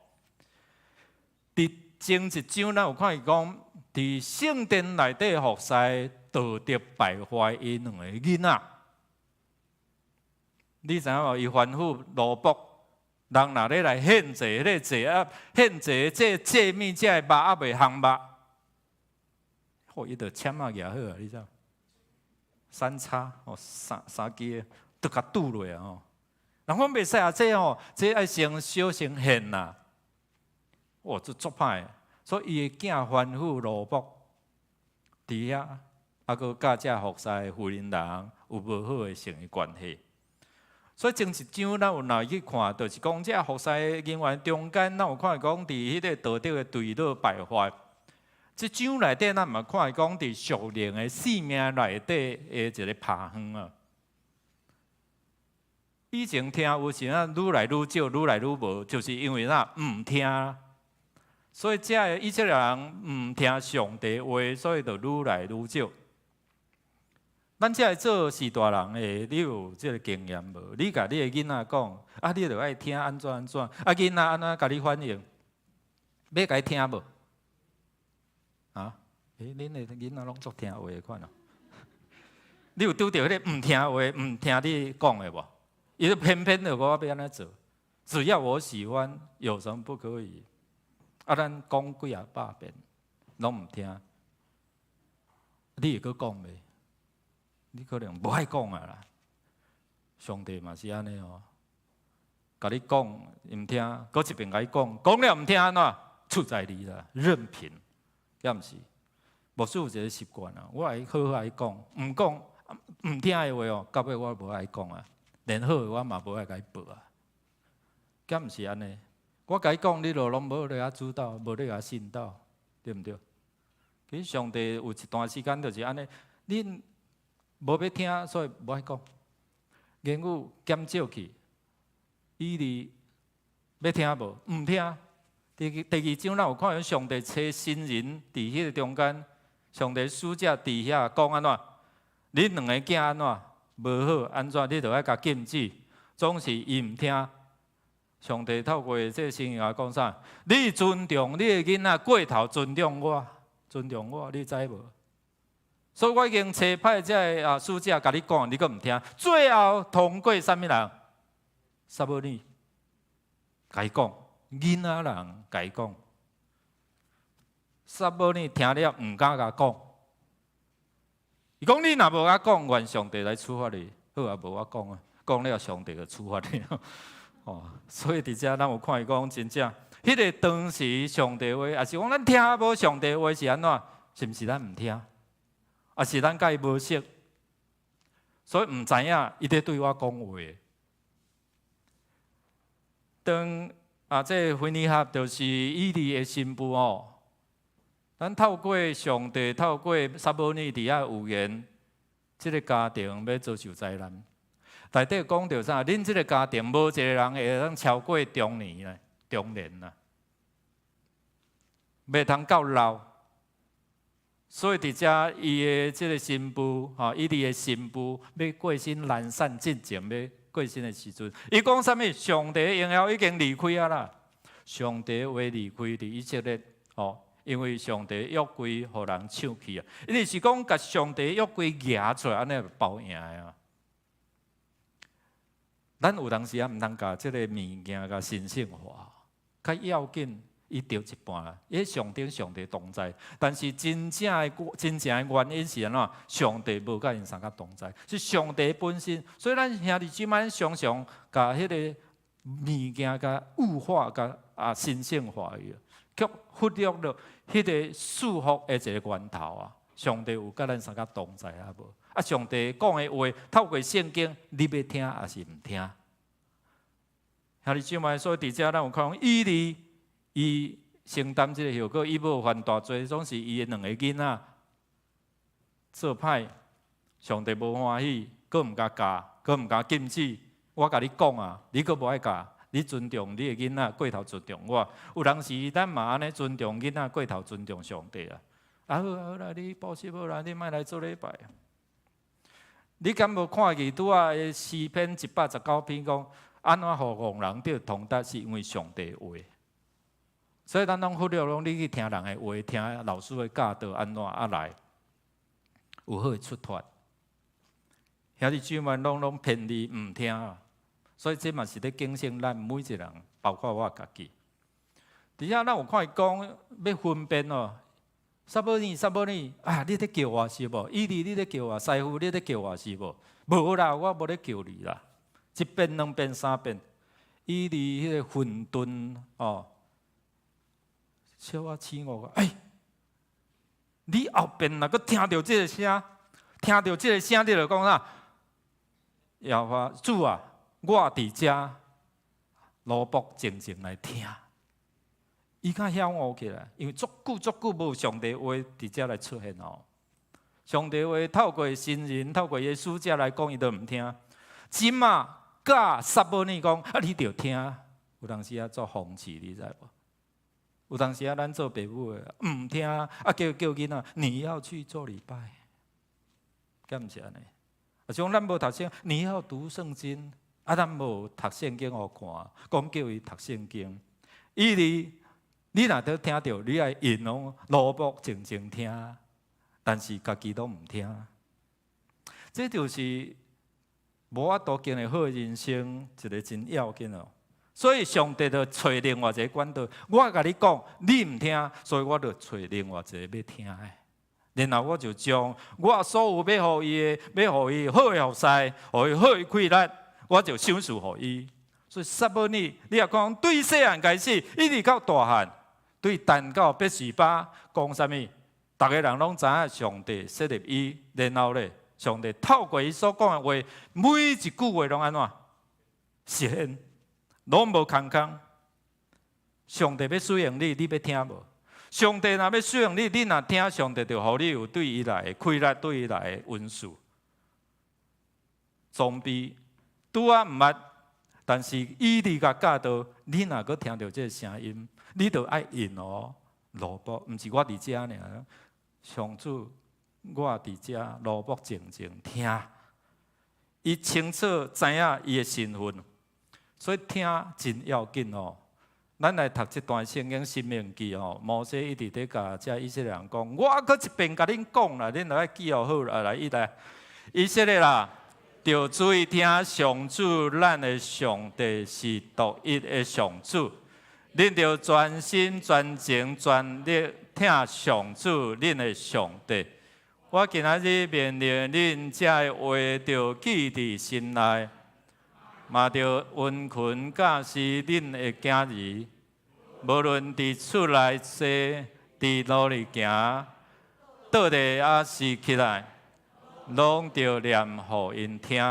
Speaker 1: 伫前一章咱有看伊讲，伫圣殿内底服侍。道德败坏伊两个囡仔，你知影无？伊反复罗卜，人若咧来献祭，迄个祭啊，献祭这祭物，这肉还袂烘肉，伊就签啊举好啊，你知影？三叉哦，三支都甲拄落啊吼。人讲袂使啊，这吼，这爱先小先献呐。哇，这足歹，所以伊个囝反复罗卜，伫遐。啊，佮甲遮服侍的妇人人有无好的性的关系，所以前一章咱有来去看，就是讲这服侍人员中间，咱有看讲伫迄个道德的对立败坏。这章内底，咱嘛看讲伫属灵的生命内底的一个爬远啊。以前听有时啊，愈来愈少，愈来愈无，就是因为咱唔听。所以这以色列人唔听上帝话，所以就愈来愈少。咱这做士大人的，你有这个经验无？你甲你的囡仔讲，啊，你着爱听安怎安怎，啊，囡仔安怎甲你反应？要甲伊听无？啊？恁的囡仔拢足听话的款哦。你有拄着迄个唔听话、唔听你讲的无？伊就偏偏就我要安怎做？只要我喜欢，有什么不可以？啊，咱讲几啊百遍，拢唔听，你会阁讲袂？你可能无爱讲啊啦。上帝嘛是安尼哦，甲你讲唔听，搁一遍甲你讲，讲了唔听安怎？出在你啦，任凭，也毋是。牧师有一个习惯啊，我爱好好爱讲，唔讲唔听的话哦，到尾我无爱讲啊，连好的我嘛无爱甲伊报啊，敢毋是安尼？我甲伊讲，你就拢无咧遐主导，无咧遐信导，对毋对？其实上帝有一段时间就是安尼，恁无要听，所以无爱讲。言语减少去，伊哩要听无？唔听。第二章咱有看到上帝找新人伫迄个中间，上帝使者伫遐讲安怎？恁两个囝安怎？无好安怎？你着爱甲禁止，总是伊唔听。上帝透过这圣经讲啥？你尊重你的囡仔，过头尊重我，尊重我，你知无？所以我已经找派这使者甲你讲，你阁唔听。最后通过啥物人？撒母耳甲伊讲，囡仔人甲伊讲。撒母耳听了唔敢甲讲，伊讲你若无甲讲，愿上帝来处罚你。好啊，无我讲啊，讲了上帝就处罚你。哦，所以伫遮咱有看伊讲真正，迄个当时上帝话，也是讲咱听无上帝话是安怎？是毋是咱唔听？也是咱甲伊无熟，所以唔知影伊在对我讲话。当这婚礼盒就是以利的新妇哦。咱透过上帝，透过撒母耳伫遐有言，这个家庭要遭受灾难。内底讲到啥？恁这个家庭无一个人会当超过中年啦，袂通到老。所以伫遮伊的这个新妇，伊的新妇要过身懒散进前要过身的时阵，伊讲啥物？上帝的荣耀已经离开啊啦！上帝话离开伫以色列，因为上帝约柜互人抢去啊！伊就是讲，甲上帝约柜举出来，安尼包赢的啊！咱有当时也毋通甲即个物件甲神圣化，较要紧。伊着一半啦，伊上帝同在，但是真正的原因是安怎？上帝无甲因三个同在，是上帝本身。所以咱兄弟姊妹常常甲迄个物件甲物化、甲神圣化伊，却忽略了迄个束缚的一个源头啊！上帝有甲咱三个同在啊无？上帝讲的话，透过圣经，你要听还是毋听？兄弟姊妹，所以伫遮咱有看伊哩。伊承担这个后果，伊无犯大罪，总是伊的两个囡仔做歹，上帝无欢喜，佫毋甲教，佫毋甲禁止。我甲你讲啊，你佫无爱教，你尊重你的囡仔，过头尊重我。有当时咱嘛安尼尊重囡仔，过头尊重上帝啊。好啦，你报喜好啦，你莫来做礼拜啊。你敢无看见拄啊的诗篇119篇讲，安怎互戆人得通达，是因为上帝的话。所以咱拢忽略拢，你去听人的话，听老师的教导安怎来，有好的出发。兄弟姊妹拢偏离唔听啊，所以这嘛是咧警醒咱每一个人，包括我家己。伫遐咱有看伊讲要分辨哦，撒母耳啊，你咧叫我是无？伊利你咧叫我，师傅你咧叫我是无？无啦，我无咧叫你啦。一遍、两遍、三遍，伊利迄个混沌哦。小我醒我讲，你后边若阁听到这个声，你就讲啥？耶和华主啊，我伫遮罗卜静静来听，伊较晓悟起来，因为足久无上帝话伫遮来出现哦。上帝话透过神人，透过耶稣遮来讲，伊都毋听。即马教撒母耳讲，啊，你着听。有当时啊做讽刺，你知无？有当时啊，咱做父母的毋听，啊叫囡仔，你要去做礼拜，敢毋是安尼？啊，像咱无读圣，你要读圣经，啊，咱无读圣经互看，讲叫伊读圣经。伊你若得听到，你爱引用罗卜静静听，但是家己都毋听，这就是无法度经历好人生一个真要紧哦。所以上帝就找另外一个管道，我甲你讲，你毋听，所以我就找另外一个要听的。然后我就将我所有要予伊的，要予伊好的后塞，予伊好的气力，我就赏赐予伊。所以撒母耳，你若讲对细汉开始，一直到大汉，对但到拔示巴讲啥物？逐个人拢知影上帝设立伊，然后咧，上帝透过伊所讲的话，每一句话拢安怎实现？拢无空空。上帝要使用你，你要听无？上帝若要使用你，你若听，上帝就予你有对伊来的气力，对伊来的温顺。装备拄啊毋捌，但是伊离甲教导，你若阁听到这个声音，你就爱应哦。罗卜，毋是我伫遮尔，上主，我伫遮罗卜静静听，伊清楚知影伊的身份。所以听真要紧哦。咱来读这段圣经《申命记》哦，摩西一直在甲这以色列人讲，我搁一遍甲恁讲啦，恁来记好啦，来伊来，以色列啦，着注意听上主，咱的上帝是独一的上主，恁着专心、专情、全力听上主，恁的上帝。我今仔日命令恁这的话，着记伫心内。嘛着温群教示恁的囝儿，无论伫厝内坐，伫路里行，倒地还是起来，拢着念互因听。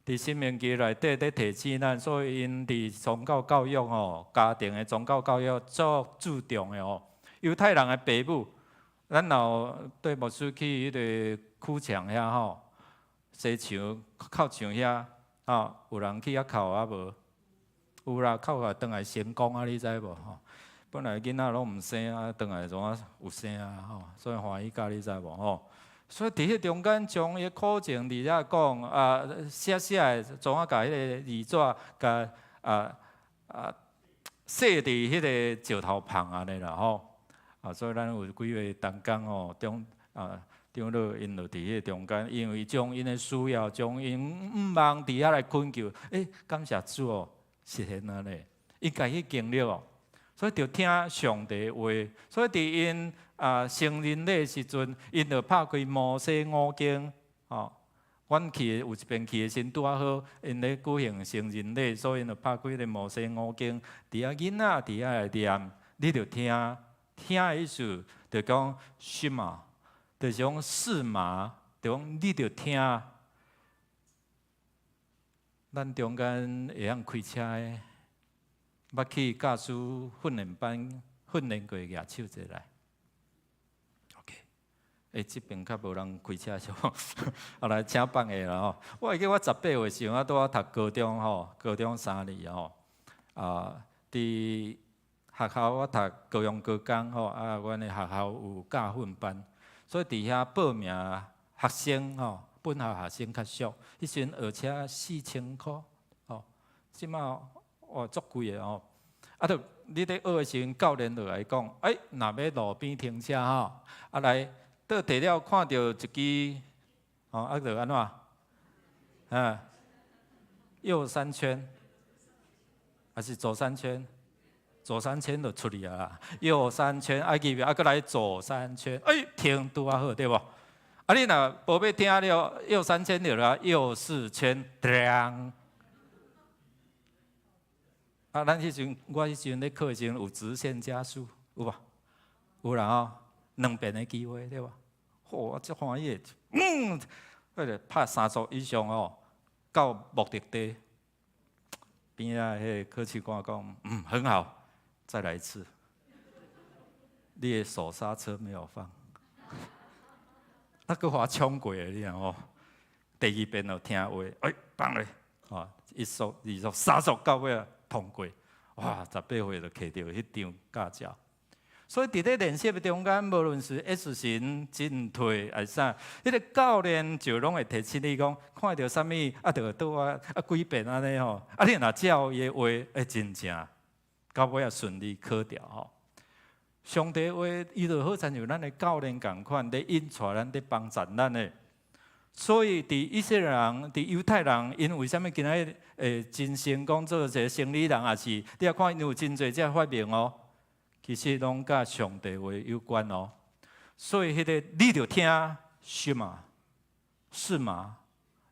Speaker 1: 伫申命记内底咧提醒咱，所以因伫宗教教育吼，家庭的宗教教育足注重的哦。犹太人的爸母，咱老对牧师去迄个哭墙遐吼，西墙靠墙遐。有人去遐哭啊无？有啦，哭啊，转来成功啊，你知无？吼，本来囡仔拢毋生啊，转来怎啊有生啊？吼，所以欢喜甲你知无？吼，所以伫迄中间将伊苦情伫遐讲写的，怎啊甲迄个字纸甲写伫迄个石头旁安尼啦吼。所以咱有几位同工吼长老因就伫迄中间，因为将因的需要，将因毋望伫遐来困求，感谢主哦，实现啊咧，因家去经历哦，所以就听上帝的话，所以伫因成人礼时阵，因就拍开摩西五经哦。阮去有一遍去的时阵拄啊好，因咧举行成人礼，所以因就拍开咧摩西五经，伫遐囡仔伫遐来念，你就听，听的意思就讲什么？就是讲四麻，就讲你着听。咱中间会晓开车的，捌去驾驶训练班训练过，举手一来。OK， 这边较无人开车是无？来请放下啦吼。我会记我18岁时阵，拄啊读高中吼，高中3年吼。伫学校我读高中高工吼，阮的学校有教训班。所以伫遐报名学生吼，本校学生较俗，迄时阵学车4000块，吼，即马足贵的吼。就你咧学的时阵，教练就来讲，若要路边停车吼，来倒摕了看到一支，就安怎？右3圈，还是左3圈？左3圈就出去啊啦，右3圈，入去，搁来左3圈，停拄啊好，对无？你若无要听了，右3圈就啦，右4圈，叮。咱迄阵，我迄时咧课时有直线加速，有无？有啦吼，2遍的机会，对无？我足欢喜的，迄个拍3速以上哦，到目的地，边仔迄个科技官讲，很好，再来一次。你的手刹车没有放，那个话冲过你哦。第二遍就听话，放咧，一速、二速、三速到尾通过，哇！18岁就摕到迄张驾照。所以伫咧练习的中间，无论是 S 型、进退还是啥，迄个教练就拢会提醒你讲，看到啥物就倒几遍安尼吼，你若照伊的话，真正到尾也顺利考掉吼。上帝话，伊就好亲像咱的教练共款，咧引带咱，咧帮助咱的。所以，伫以色列人、伫犹太人，因为啥物今仔真成功做一个生理人，也是你也看因有真侪只发明哦。其实拢甲上帝话有关哦。所以，迄个你着听是嘛？是嘛？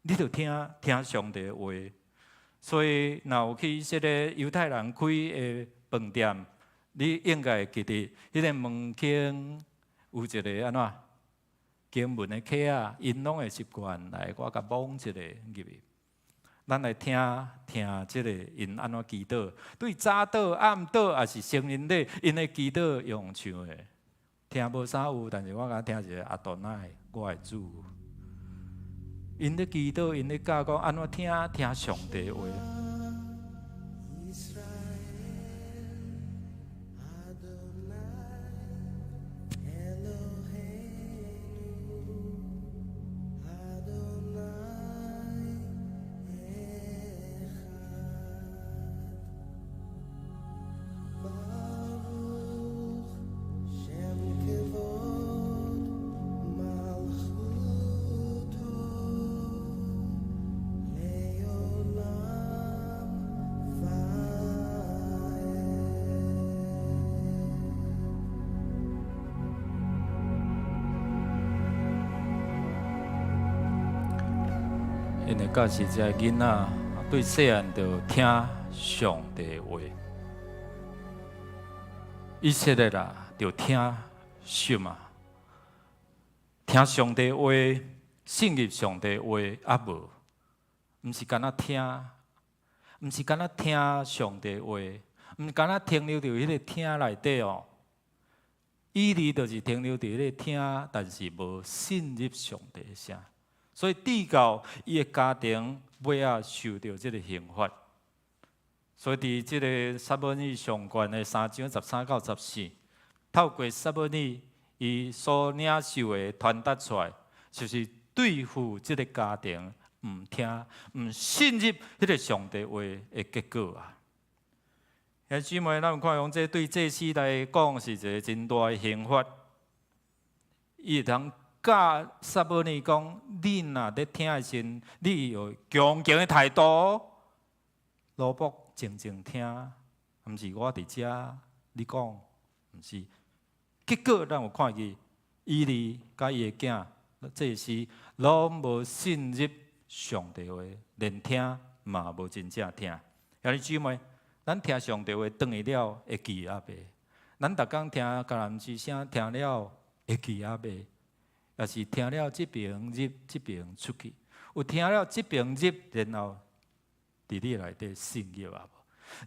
Speaker 1: 你着听上帝话。所以，若有去即个犹太人开的饭店，你应该会记得，迄个门前有一个安怎？经文的课啊，因拢会习惯来，我甲摸一个入去。咱来听即个因安怎祈祷，对早祷、暗祷，也是成人礼，因的祈祷用唱的。听无啥有，但是我甲听一个阿多奈，我的主。因咧祈祷，因咧教讲安怎听上帝话。因为教是只囡仔对细汉就听上帝话，以色列啦就听什么？听上帝话，信入上帝话啊无，毋是干那听，毋是干那听上帝话，毋是干那停留伫迄个听内底哦。意义就是停留伫迄个听，但是无信入上帝的声。所以，至到伊的家庭尾仔受到这个刑罚。所以，伫这个撒母耳上悬的3章13到14，透过撒母耳伊所领受的传达出来，就是对付这个家庭毋听、毋信入迄个上帝话的结果啊！兄姊妹，咱有看讲这对祭司来讲是一个真大的刑罚，伊会通教撒母耳讲：你若咧听的时，你有恭敬的态度，罗卜静静听，毋是我伫遮你讲，毋是。结果咱有看见伊利甲伊的囝，祭司拢无信入上帝话，连听嘛无真正听。兄弟姊妹，咱听上帝话，转去了会记阿袂？咱逐工听橄榄枝声，听了会记阿袂？也是听了这边入，这边出去。有听了这边入，然后伫你内底信入啊无？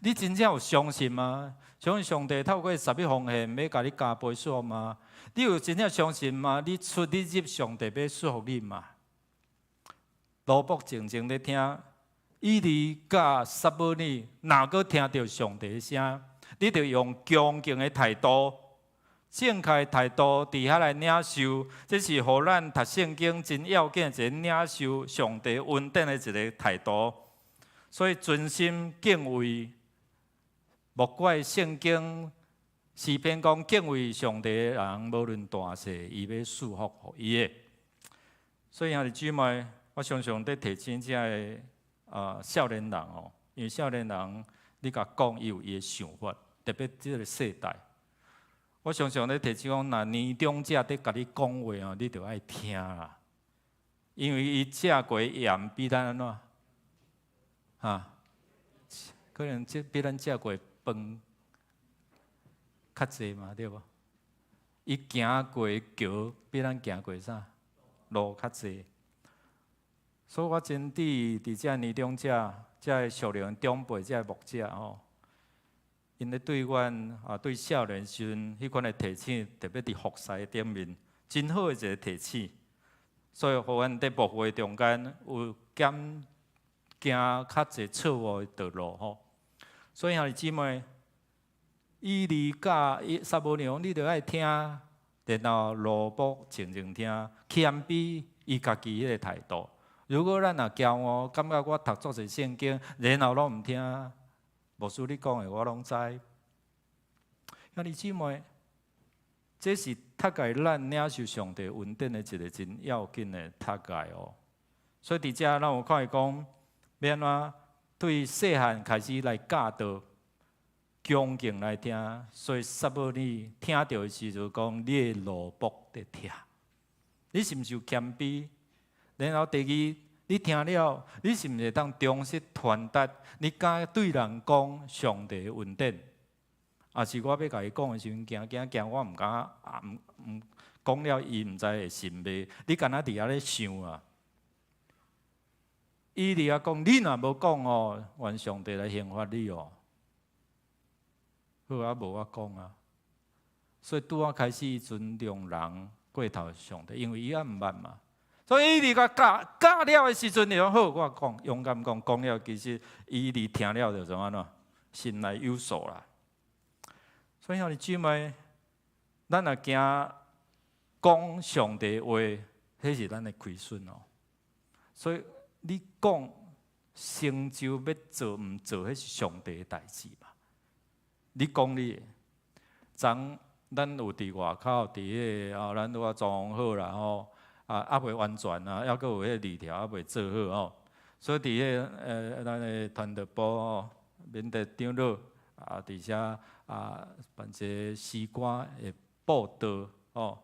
Speaker 1: 你真正有相信吗？相信上帝透过11奉献要甲你加倍祝福吗？你有真正相信吗？你出你入上帝要祝福你吗？罗卜静静咧听，以利甲撒母耳哪个听到上帝的声？你着用恭敬的态度。正确态度，伫遐来领受，这是互咱读圣经真要紧的一个领受上帝恩典的一个态度。所以专心敬畏，莫怪圣经诗篇讲敬畏上帝的人，无论大小，伊要祝福互伊的。所以兄弟姊妹，我常常在提醒这个少年人哦，因为少年人你甲讲，伊有伊的想法，特别这个世代。我常常咧提醒讲，若年长者在甲你讲话哦，你着爱听啦，因为伊食过盐比咱安怎可能比咱食过饭较济嘛，对无？伊行过桥比咱行过啥路较济，所以我真伫遮年长者、遮属灵长辈、遮牧者吼，因咧对阮对少年时阵迄款的提醒，特别伫服侍顶面，真好的一个提醒。所以，互阮伫牧会中间有行较侪错误的道路吼。所以兄弟姊妹，以利甲撒母耳，你着爱听，然后落卜静静听，谦卑伊家己迄个态度。如果咱若骄傲，感觉我读作侪圣经，然后拢毋听，牧师你讲的我拢知。兄弟姊妹，这是踢界咱领受上帝恩典的一个真要紧的踢界哦。所以伫遮咱有看伊讲，要安怎对细汉开始来教导，恭敬来听。所以撒母耳听到的时就讲，你的路卜在听，你是毋是有谦卑？然后第二，你听了，你是毋是当忠实传达？你敢对人讲上帝的恩典？啊，是我要甲伊讲的时阵，惊，我毋敢毋讲了，伊毋知会信袂？你敢若伫遐咧想啊？伊伫遐讲，你若无讲哦，愿上帝来刑罚你哦。好啊，无我讲啊。所以拄仔开始尊重人过头上帝，因为伊也毋捌嘛。所以伊伫甲教了的时阵，就讲好，我讲勇敢讲了，其实伊伫听了就怎安怎，心内有数啦。所以兄弟姊妹，咱若惊讲上帝话，迄是咱的亏损哦。所以你讲成就要做毋做，迄是上帝的代志嘛。你讲你的，咱有伫外口，伫迄个咱拄啊装好啦吼。还袂完全啊，还佫有迄字条还袂做好吼，所以伫迄咱的团队部吼，免得长老伫遮办一个诗歌的报道吼。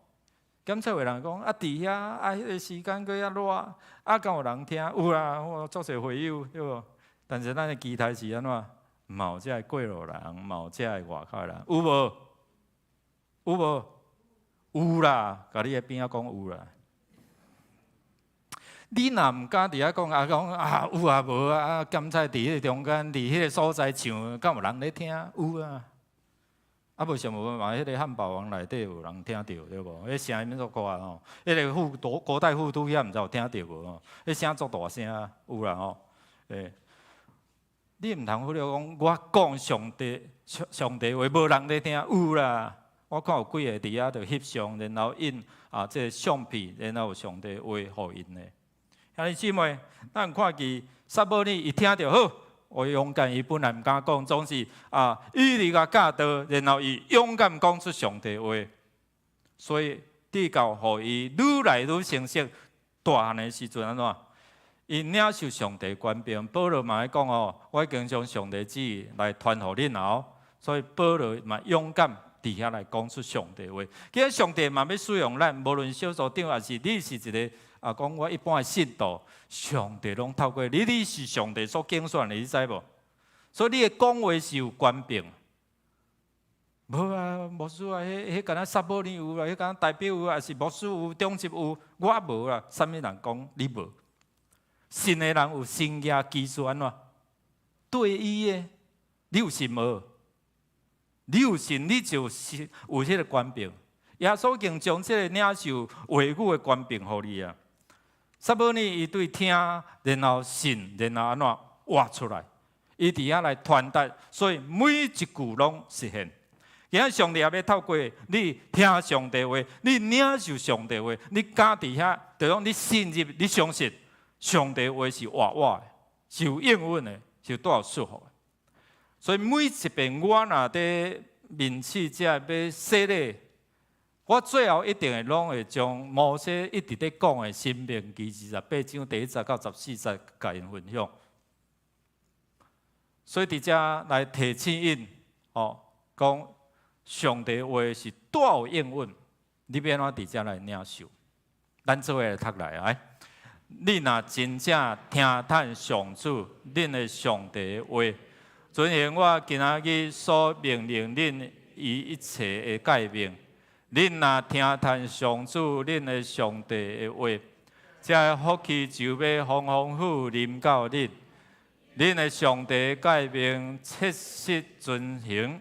Speaker 1: 检测的人讲伫遐迄个时间佫遐热，敢有人听？有啦，我足侪会友对无？但是咱的期待是安怎？嘛有遮过路人，嘛有遮外口人，有无？有无？有啦，甲你的边仔讲有啦。你若毋敢伫遐讲有啊无啊，甘菜伫迄个中间，伫迄个所在唱，敢有人咧听？有啊。无想无嘛，迄个汉堡王内底有人听到对无？迄声音足大吼，迄个古代副都遐毋知有听到无吼？迄声足大声啊，有啦吼。你毋通忽略讲，我讲上帝话，无人咧听，有啦。我看有几个伫遐就翕相，然后印这相片，然后有上帝话互因的。兄弟姊妹，咱看见撒母耳一听到好，我勇敢，伊本来毋敢讲，总是伊哩甲教导，然后伊勇敢讲出上帝话，所以地教互伊愈来愈成熟。大汉的时阵安怎？伊领受上帝权柄。保罗嘛咧讲哦，我已经将上帝旨意来传互恁后，所以保罗嘛勇敢伫遐来讲出上帝话。其实上帝嘛要使用咱，无论小组长还是你是一个。讲我一般的信徒，上帝拢透过你是上帝所拣选的，你知无？所以你的讲话是有权柄。无啊，牧师啊，迄敢若撒母耳有啦，迄敢若代表有，还是牧师有，中级有，我无啦。啥物人讲你无？信的人有信仰基础安怎？对伊的，你有信无？你有信，你就是有迄个权柄。耶稣已经将这个领受话语的权柄互你啊。撒母耳伊对听，然后信，然后安怎活出来？伊伫遐来传达，所以每一句拢实现。今仔上帝也要透过你听上帝话，你领受上帝话，你敢伫遐，就讲你信入，你相信上帝话是活的，是有应允的，是有带有祝福的。所以每一遍我若伫面试者要洗礼。我最后一定会拢会将摩西一直咧讲的《申命记》28章第1节到14节，甲因分享。所以伫遮来提醒因，讲上帝话是带有应允，你要安怎伫遮来领受？咱做伙来读来啊！你若真正听叹上主，恁的上帝的话，遵行我今仔日所命令恁伊一切的诫命。恁若听叹上主恁的上帝的话，这个福气就要丰丰富临到恁。恁的上帝诫命切实遵行，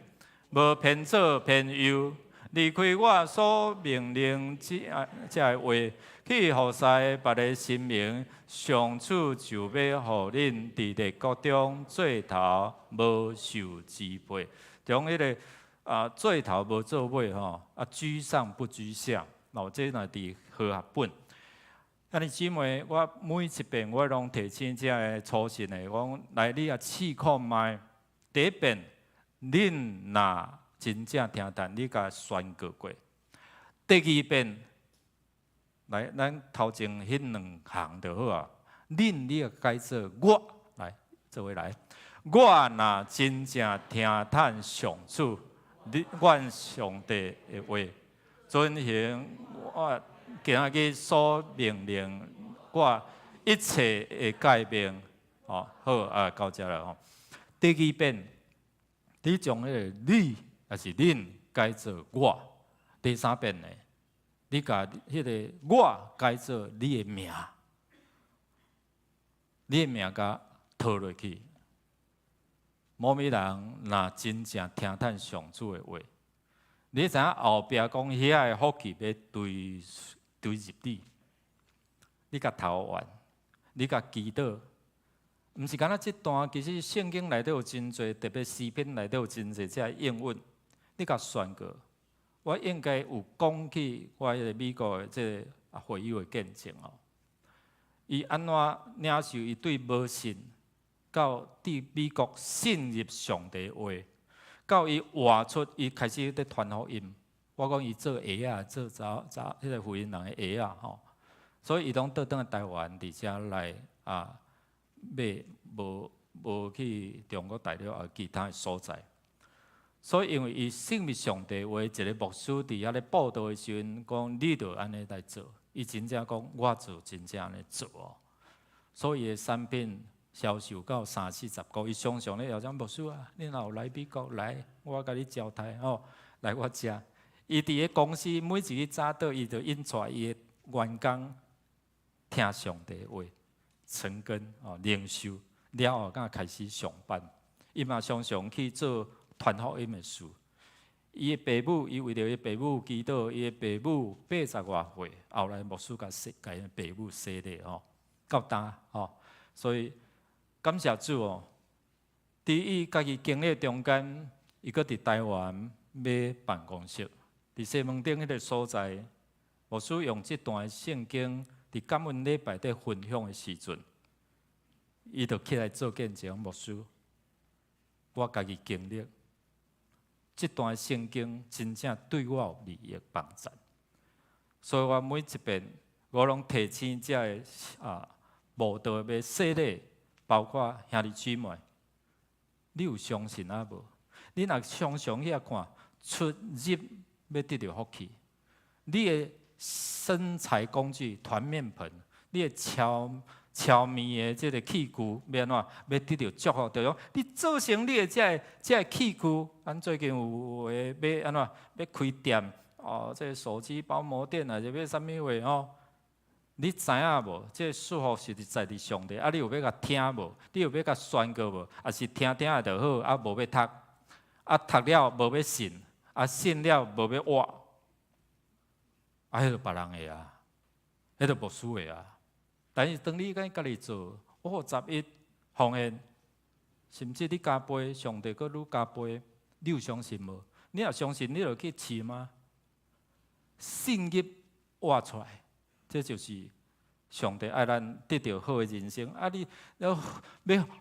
Speaker 1: 无偏左偏右，离开我所命令这话，去服侍别个神明，上主就要互恁伫列国中做头，无受支配。从迄个做头无做尾吼，居上不居下，这若伫和合本。安尼姊妹，我每一遍我拢提醒这个初信的，我讲来你试看卖。第一遍，恁若真正听但你甲宣告过；第二遍，来咱头前迄两项就好啊。你要改做我来，做位来。我若真正听叹上主，阮上帝的话，遵行我。今日所命令我一切的改变，好到这了吼。第二遍，你将迄个你还是恁改做我；第三遍呢，你甲迄个我改做你的名，你的名甲套落去。某物人若真正听叹上主的话，你知影后壁讲遐个福气要对入你甲投完，你甲祈祷，毋是干那即段，其实圣经内底有真侪，特别诗篇内底有真侪这应允，你甲宣告，我应该有讲起我迄个美国的这个会友的见证哦。伊安怎领受伊对无信，到对美国信入上帝话，到伊活出伊开始在传福音。我讲伊做鞋啊，做迄个福音人的鞋啊，吼，所以伊拢倒转来台湾，伫遮来买无去中国大陆啊其他的所在。所以因为伊信任上帝话，一个牧师伫遐咧报道的时阵，讲你着安尼来做，伊真正讲我就真正安尼做哦。所以伊的产品销售到30-40个，伊常常咧邀请牧师啊，你若有来美国来，我甲你招待哦，来我遮。伊伫个公司每一日早倒，伊就引带伊的员工听上帝话，成根领袖了后，才开始上班。伊嘛常常去做传福音的事。伊的爸母，伊为着伊爸母祈祷，伊的爸母80外岁，后来牧师甲伊爸母洗礼到呾所以感谢主哦。伫伊家己经历中间，伊搁伫台湾买办公室。伫西门町迄个所在，牧师用这段圣经伫感恩礼拜伫分享的时阵，伊就起来做见证。牧师，我家己经历这段圣经，真正对我有利益帮助。所以我每一遍我拢提醒这个慕道要洗礼，包括兄弟姊妹，你有相信啊无？你若常常遐看出入。要得到福气，你的生财工具团面盆，你的超面的这个器具，要安怎要得到祝福？就讲你做成你的这个器具，咱最近有诶要安怎要开店这个手机包膜店啊，就要啥物话你知影无？这祝福是在伫上帝，你有要甲听无？你有要甲宣告无？还是听下就好，无要读，读了无要信。信了无要活，迄个别人的啊，迄个牧师的啊。但是当你甲家己做，11奉献，甚至你加倍，上帝搁愈加倍，你有相信无？你若相信，你就去试吗？信入活出来，这就是上帝爱咱得到好的人生。你要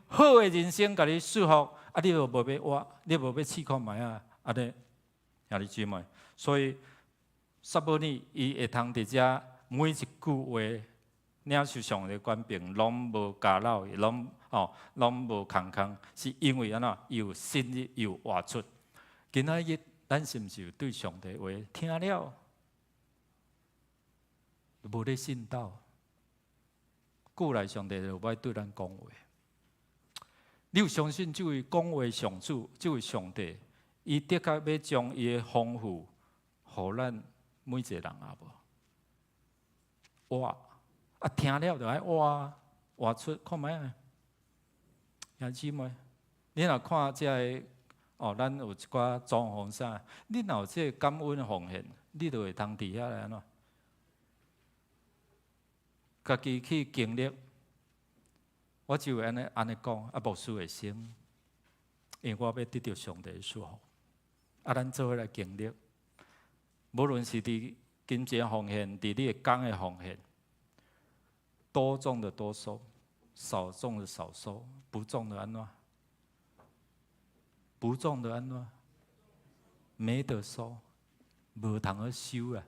Speaker 1: 好的人生，甲你祝福，你又无要活，你无要试看卖啊，安尼。兄弟姊妹，所以撒母耳伊会通伫遮每一句话领受上帝权柄，拢无假扰，拢无空空，是因为安怎有信日有活出。今仔日咱是毋是对上帝话听了，无咧信道？古来上帝就爱对咱讲话。你有相信这位讲话上主，这位上帝？伊的确要将伊的丰富，互咱每一个人啊无。啊，听了就爱挖出看卖啊，兄姊妹，你若看这个哦，咱有一寡装潢啥，你若有这个感恩奉献，你就会通伫遐来安怎？家己去经历，我就会安尼讲，啊，牧师会心，因为我要得到上帝的祝福。啊，咱做伙来经历，无论是伫金钱奉献，伫你的工的奉献，多种的多收，少种的少收，不种的安怎？不种的安怎？没得收，无通去收啊！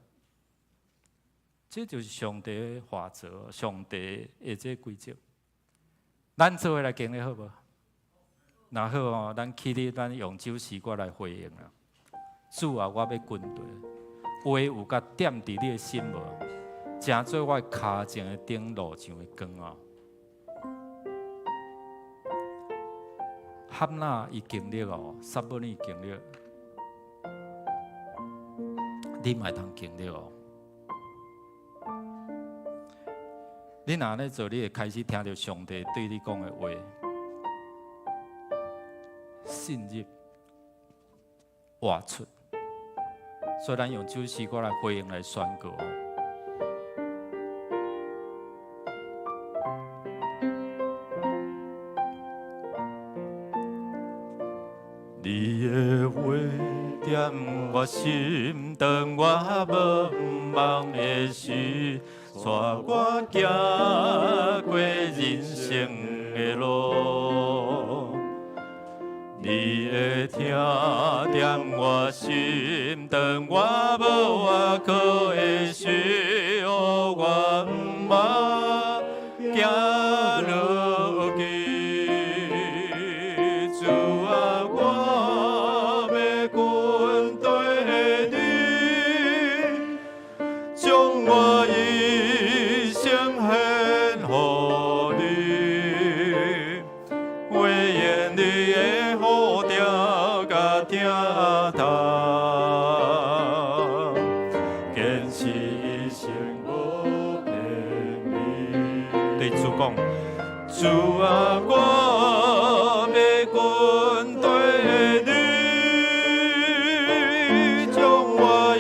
Speaker 1: 这就是上帝的法则，上帝的这规则。咱做伙来经历好无？若好哦，咱起立，咱用酒时我来回应啦。主啊，我要军队，话有甲点伫你的心无？正做我脚前的顶路上的光啊！哈纳伊经历哦，撒母耳经历，你嘛通经历哦。你若安尼做，你会开始听到上帝对你讲的话，信入活出。所以咱用酒诗歌来回应来宣告。你的话点我心，当我茫茫的时，带我行过人生的路。你的听点我心，当我无外靠的时，我毋茫行落去。主啊，我要军队的你，将我一生献予你，为愿你的好调甲听谈，坚持一生无偏离。对主讲，主啊，我要军队的你，将我一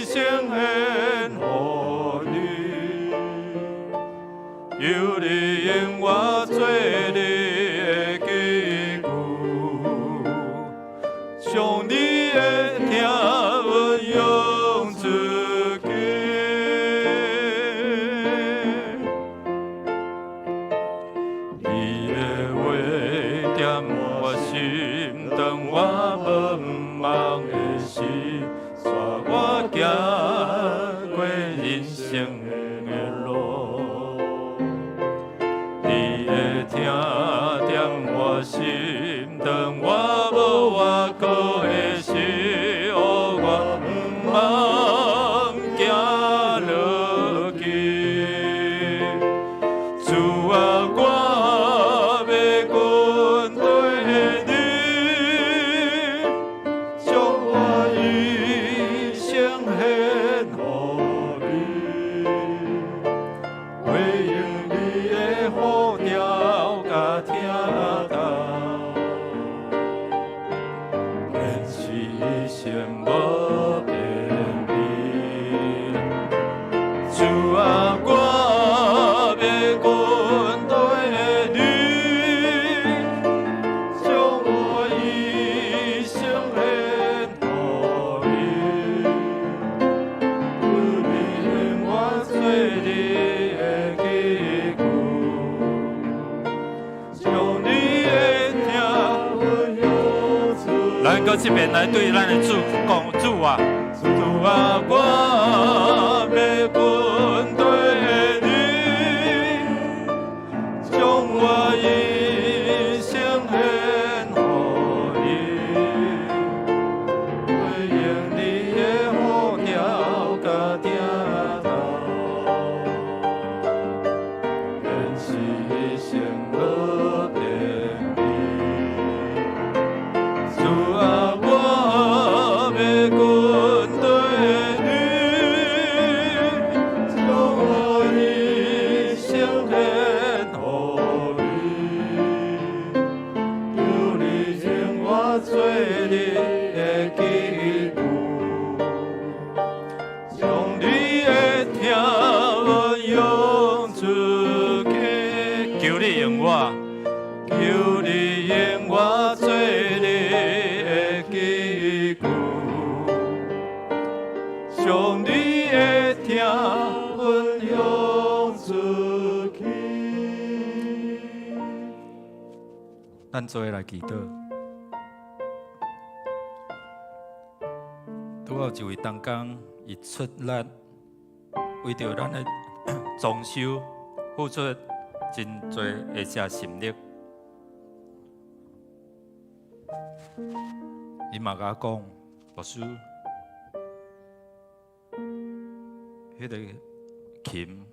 Speaker 1: 生献予你，有你引我做你的基础，将你的听运用自己。你的话点我心，当我茫茫的时，带我行过人生的路。你的听点我心，当我无外靠的时，我毋茫行落去。主啊，我要军队的你，将我一生献予你，为应你的好调甲听谈，坚持一生无偏离。主啊，我要军队的你，将我一生献予你，有你引我做你的基础，将你的听运用自。咱搁这边来对咱的主讲，主啊，主啊，我要军队的你，将我一生献予你，为应你的好调甲听谈，坚持一生无偏离。主啊，我要军队的你，的句，上帝的听分享出去。咱做伙来祈祷。拄好一位同工，伊出力，为着咱的装修，付出真侪的些心力。伊嘛甲我讲，牧师，迄个琴，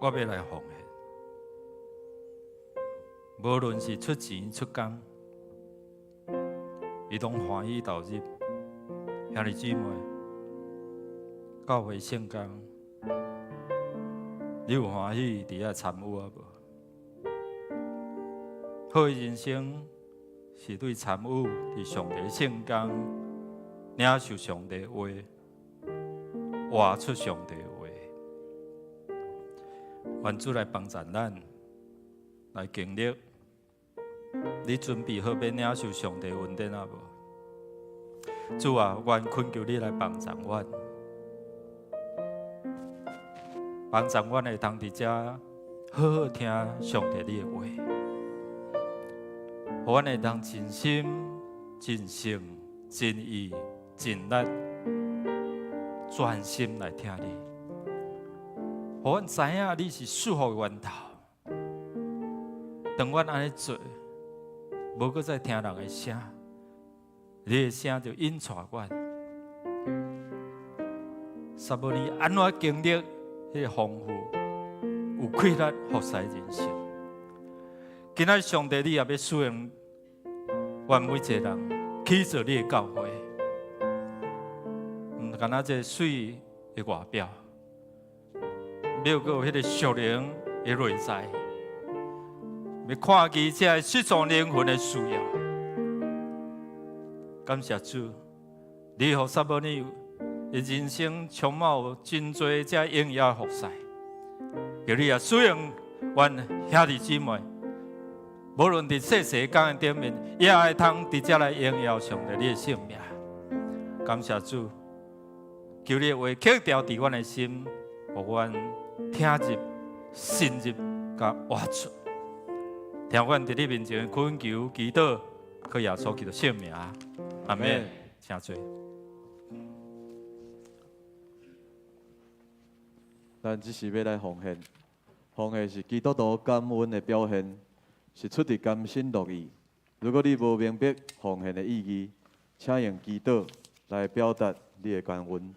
Speaker 1: 我要来奉献。无论是出钱出工，伊拢欢喜投入。兄弟姊妹，教会圣工，你有欢喜伫遐参与啊无？好的人生是对参与伫上帝圣工，领受上帝的话，活出上帝的话。愿主来帮助咱，来经历。你准备好要领受上帝的恩典啊无？主啊，愿恳求你来帮助阮，帮助阮会通伫遮好好听上帝你的话，互阮会通真心、真性、真意、真力，专心来听你，互阮知影你是祝福的源头。当阮安尼做，无搁再听人的声。你的声就引带阮，撒无你安怎经历迄个丰富、有快乐、福塞人生？今仔上帝，你也要使用阮每一个人去做你的教会，唔干那这水的外表，要阁有迄个属灵的内在，要看见这失踪灵魂的需要。感谢主，你互撒母尼的人生充满有真多这荣耀福塞，求你也使用阮兄弟姊妹，无论伫世世间的顶面，也会通伫遮来荣耀上帝你的性命。感谢主，求你的话刻掉伫阮的心，互阮听入、信入、甲活出。听阮伫你面前恳求、祈祷，靠耶稣基督圣名。阿们，请坐。
Speaker 4: 咱只是要来奉献，奉献是基督徒感恩的表现，是出于甘心乐意。如果你无明白奉献的意义，请用祈祷来表达你的感恩。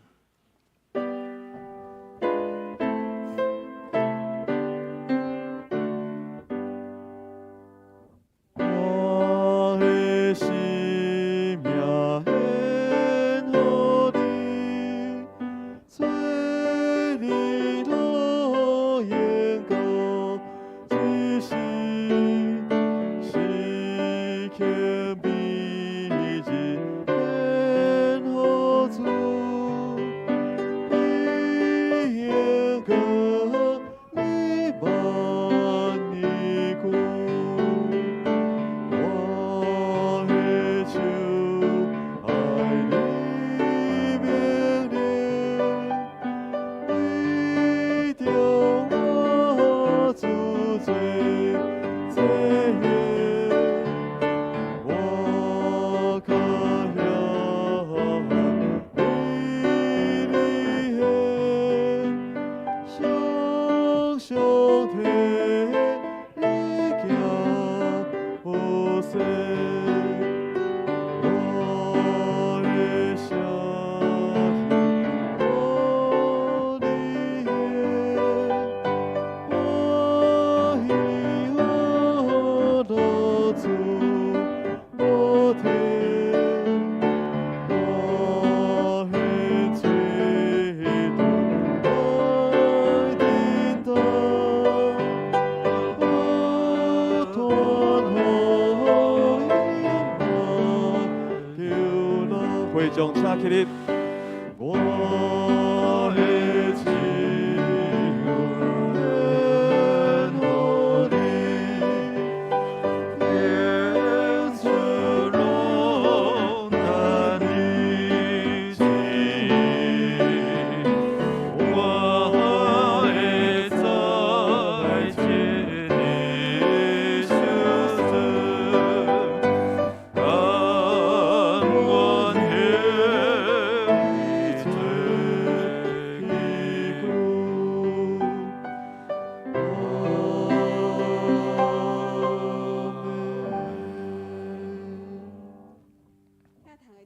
Speaker 4: 会众请起立。我的情愿乎你，演出龙台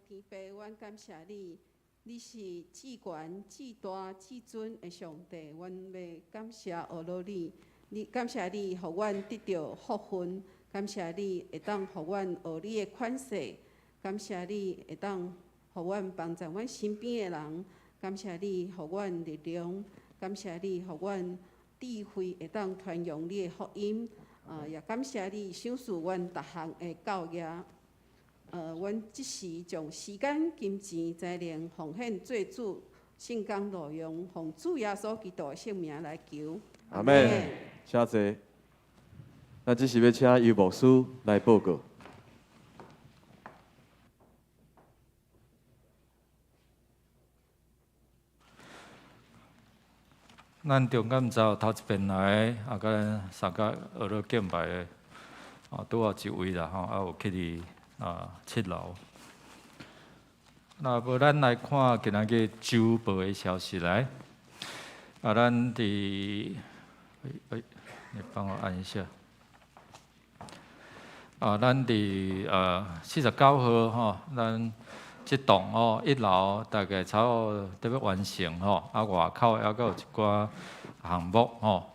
Speaker 5: 天父，阮感谢你，你是至权、至大、至尊的上帝，阮要感谢学罗你。你感谢你，互阮得到福分；感谢你会当互阮学你的款式；感谢你会当互阮帮助阮身边的人；感谢你，互阮力量；感谢你，互阮智慧，会当传扬你的福音。也感谢你赏赐阮逐项的教育。阮即时将时间、金钱、财力奉献做主，圣工路用，奉主耶稣基督的圣名来求。
Speaker 4: 阿门。谢谢。咱即是要请游牧师来报告。
Speaker 1: 咱中间走头一遍来，甲三甲学了敬拜的，拄好一位啦吼，有去伫7楼。那无咱来看今仔日周报的消息来，咱伫，你帮我按一下。咱伫49号吼，咱这栋1楼大概差不多得要完成吼，外口还阁有一寡项目吼，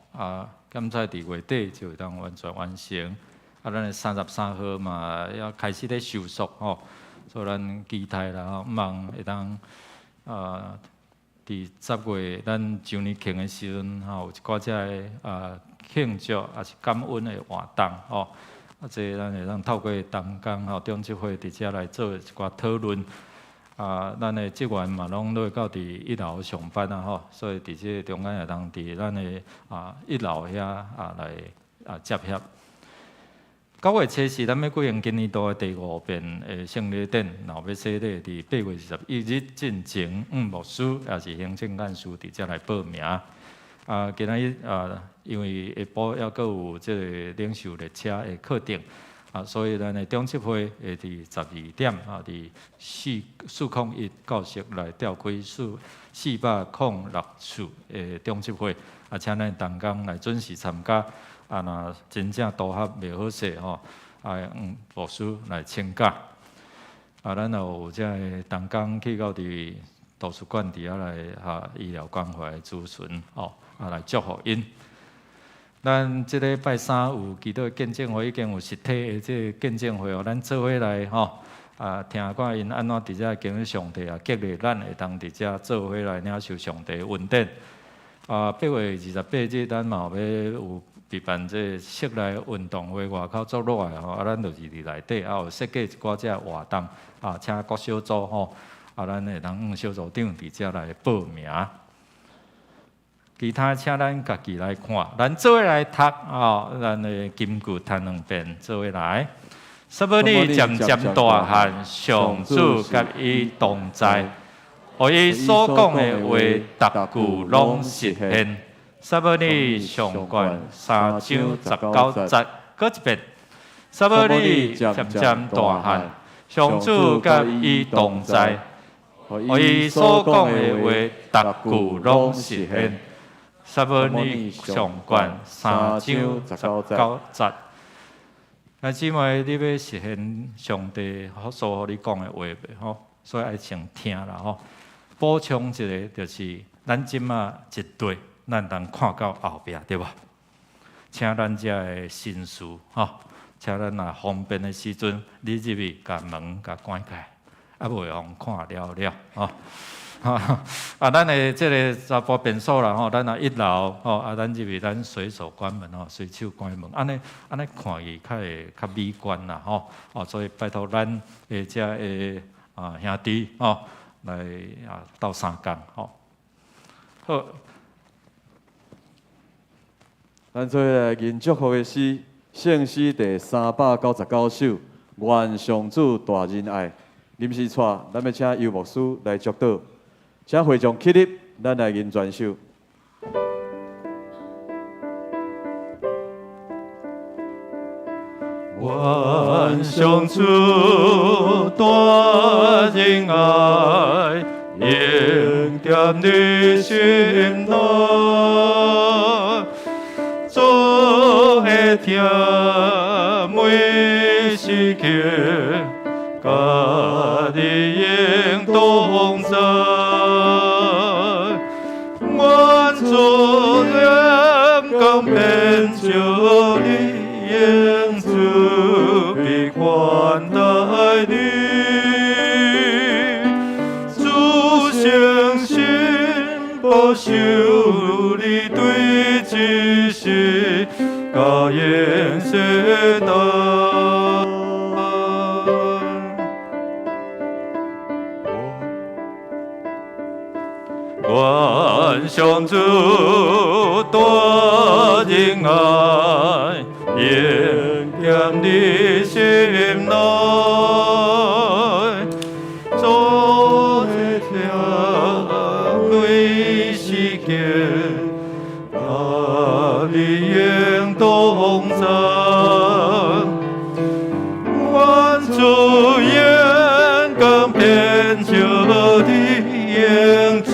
Speaker 1: 检在伫月底就会当完全完成。咱的33号嘛要开始咧收束吼，所以咱期待啦吼，希望会当伫10月咱周年庆的时阵吼，有一寡只的庆祝也是感恩的活动吼。这咱会当透过同工吼中执会伫遮来做一寡讨论。咱的职员嘛拢都会到伫1楼上班吼，所以伫这中间会当伫咱的1楼遐来接洽。9月7日，咱要举行今年度的第5遍的圣礼典，然后要洗礼伫8月21日进前，牧师也是行政干事伫遮来报名。今仔日因为下晡还阁有即个领袖列车的课程，所以咱的中执会会伫12点伫401教室来召开406处的中执会，请咱同工来准时参加。若真正拄合袂好势吼，牧师来请假。咱也有即个同工去到伫图书馆伫遐来医疗关怀咨询吼，来祝福因。咱即个拜三有基督见证会，已经有实体的即个见证会哦，咱做伙来吼，听看因安怎伫遮经历上帝激励咱会当伫遮做伙来领受上帝的恩典。8月28日，咱嘛要有举办这室内运动会，外口作热的吼，咱就是伫内底，有设计一寡只活动，请各小组吼，咱会当小组长伫遮来报名。其他请咱家己来看，咱做伙来读咱的金句读2遍，做伙来。撒母耳渐渐大汉，上主甲伊同在，互伊所讲的话，逐句拢实现。撒母耳上卷3章19节，搁一遍。撒母耳渐渐大汉，上主甲伊同在，互伊所讲的话，逐句拢实现。撒母耳上卷3章19节。姊妹，你要实现上帝所互你讲的话袂吼？所以爱先听啦吼。补充一个，就是咱即马一对。咱通看到后壁，对吧？请咱遮的神事吼，请咱若方便的时阵，你入去甲门甲关起，袂互看了了吼。咱的即个查甫便所啦吼，咱1楼吼，咱入去咱随手关门吼，随手关门，安尼看伊较美观啦吼。所以拜托咱的遮的兄弟吼，来斗相共吼。好。
Speaker 4: 咱做来吟祝福的诗，圣诗第399首，愿上主大仁爱。临时带，咱要请游牧师来祝祷，请会众起立，咱来吟全首。
Speaker 1: 愿上主大仁爱，应在你心内。做下听每时刻，家己神，愿主愿更变就你应主必款待你，主诚心保守你对之事，甲应世道。愿上主大仁爱，应验你心内，做条对世界，你应同在，愿主应更变就你应主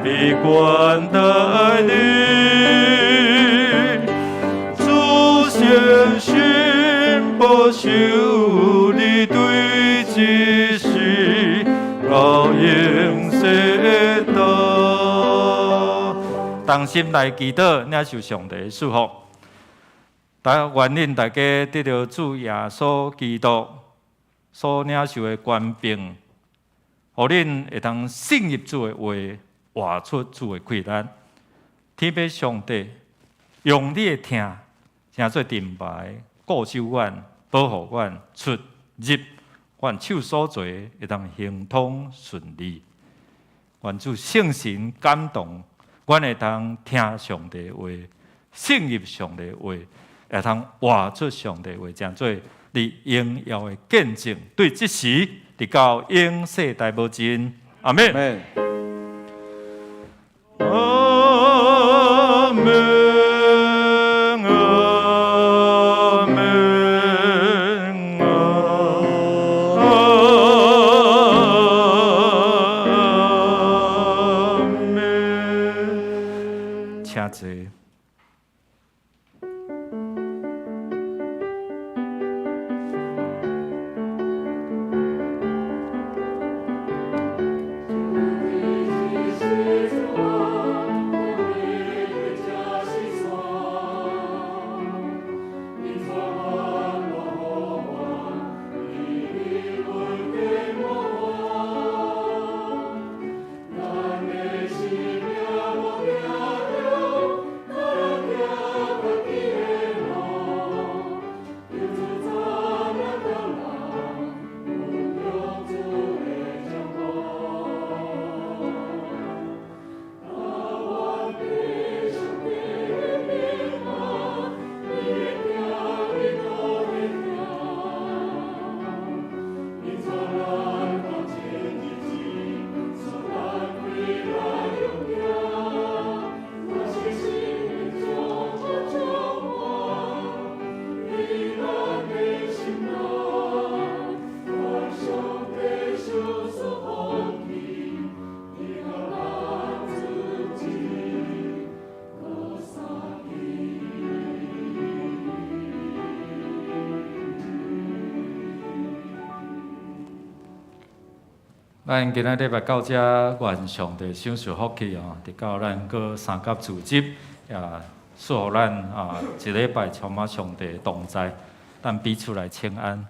Speaker 1: 必款待你，主诚心保守你对之事，到永世道。同心来祈祷，领受上帝的祝福。愿恁大家得到主耶稣基督所领受的权柄，互恁会当信入主的话，活出主的贵咱。天父上帝用你的听，成做盾牌，固守阮，保护阮出入，阮手所做会当行通顺利。愿主圣神感动，阮会当听上帝的话，信入上帝的话，会当活出上帝的话，成做你荣耀的见证。对这时，直到永世大无尽。阿门。阿门。阿门。阿门。请坐。咱今仔日来到这，愿上帝享受福气哦，直到咱过三甲自集，也祝福咱一礼拜充满上帝同在，咱彼此来请安。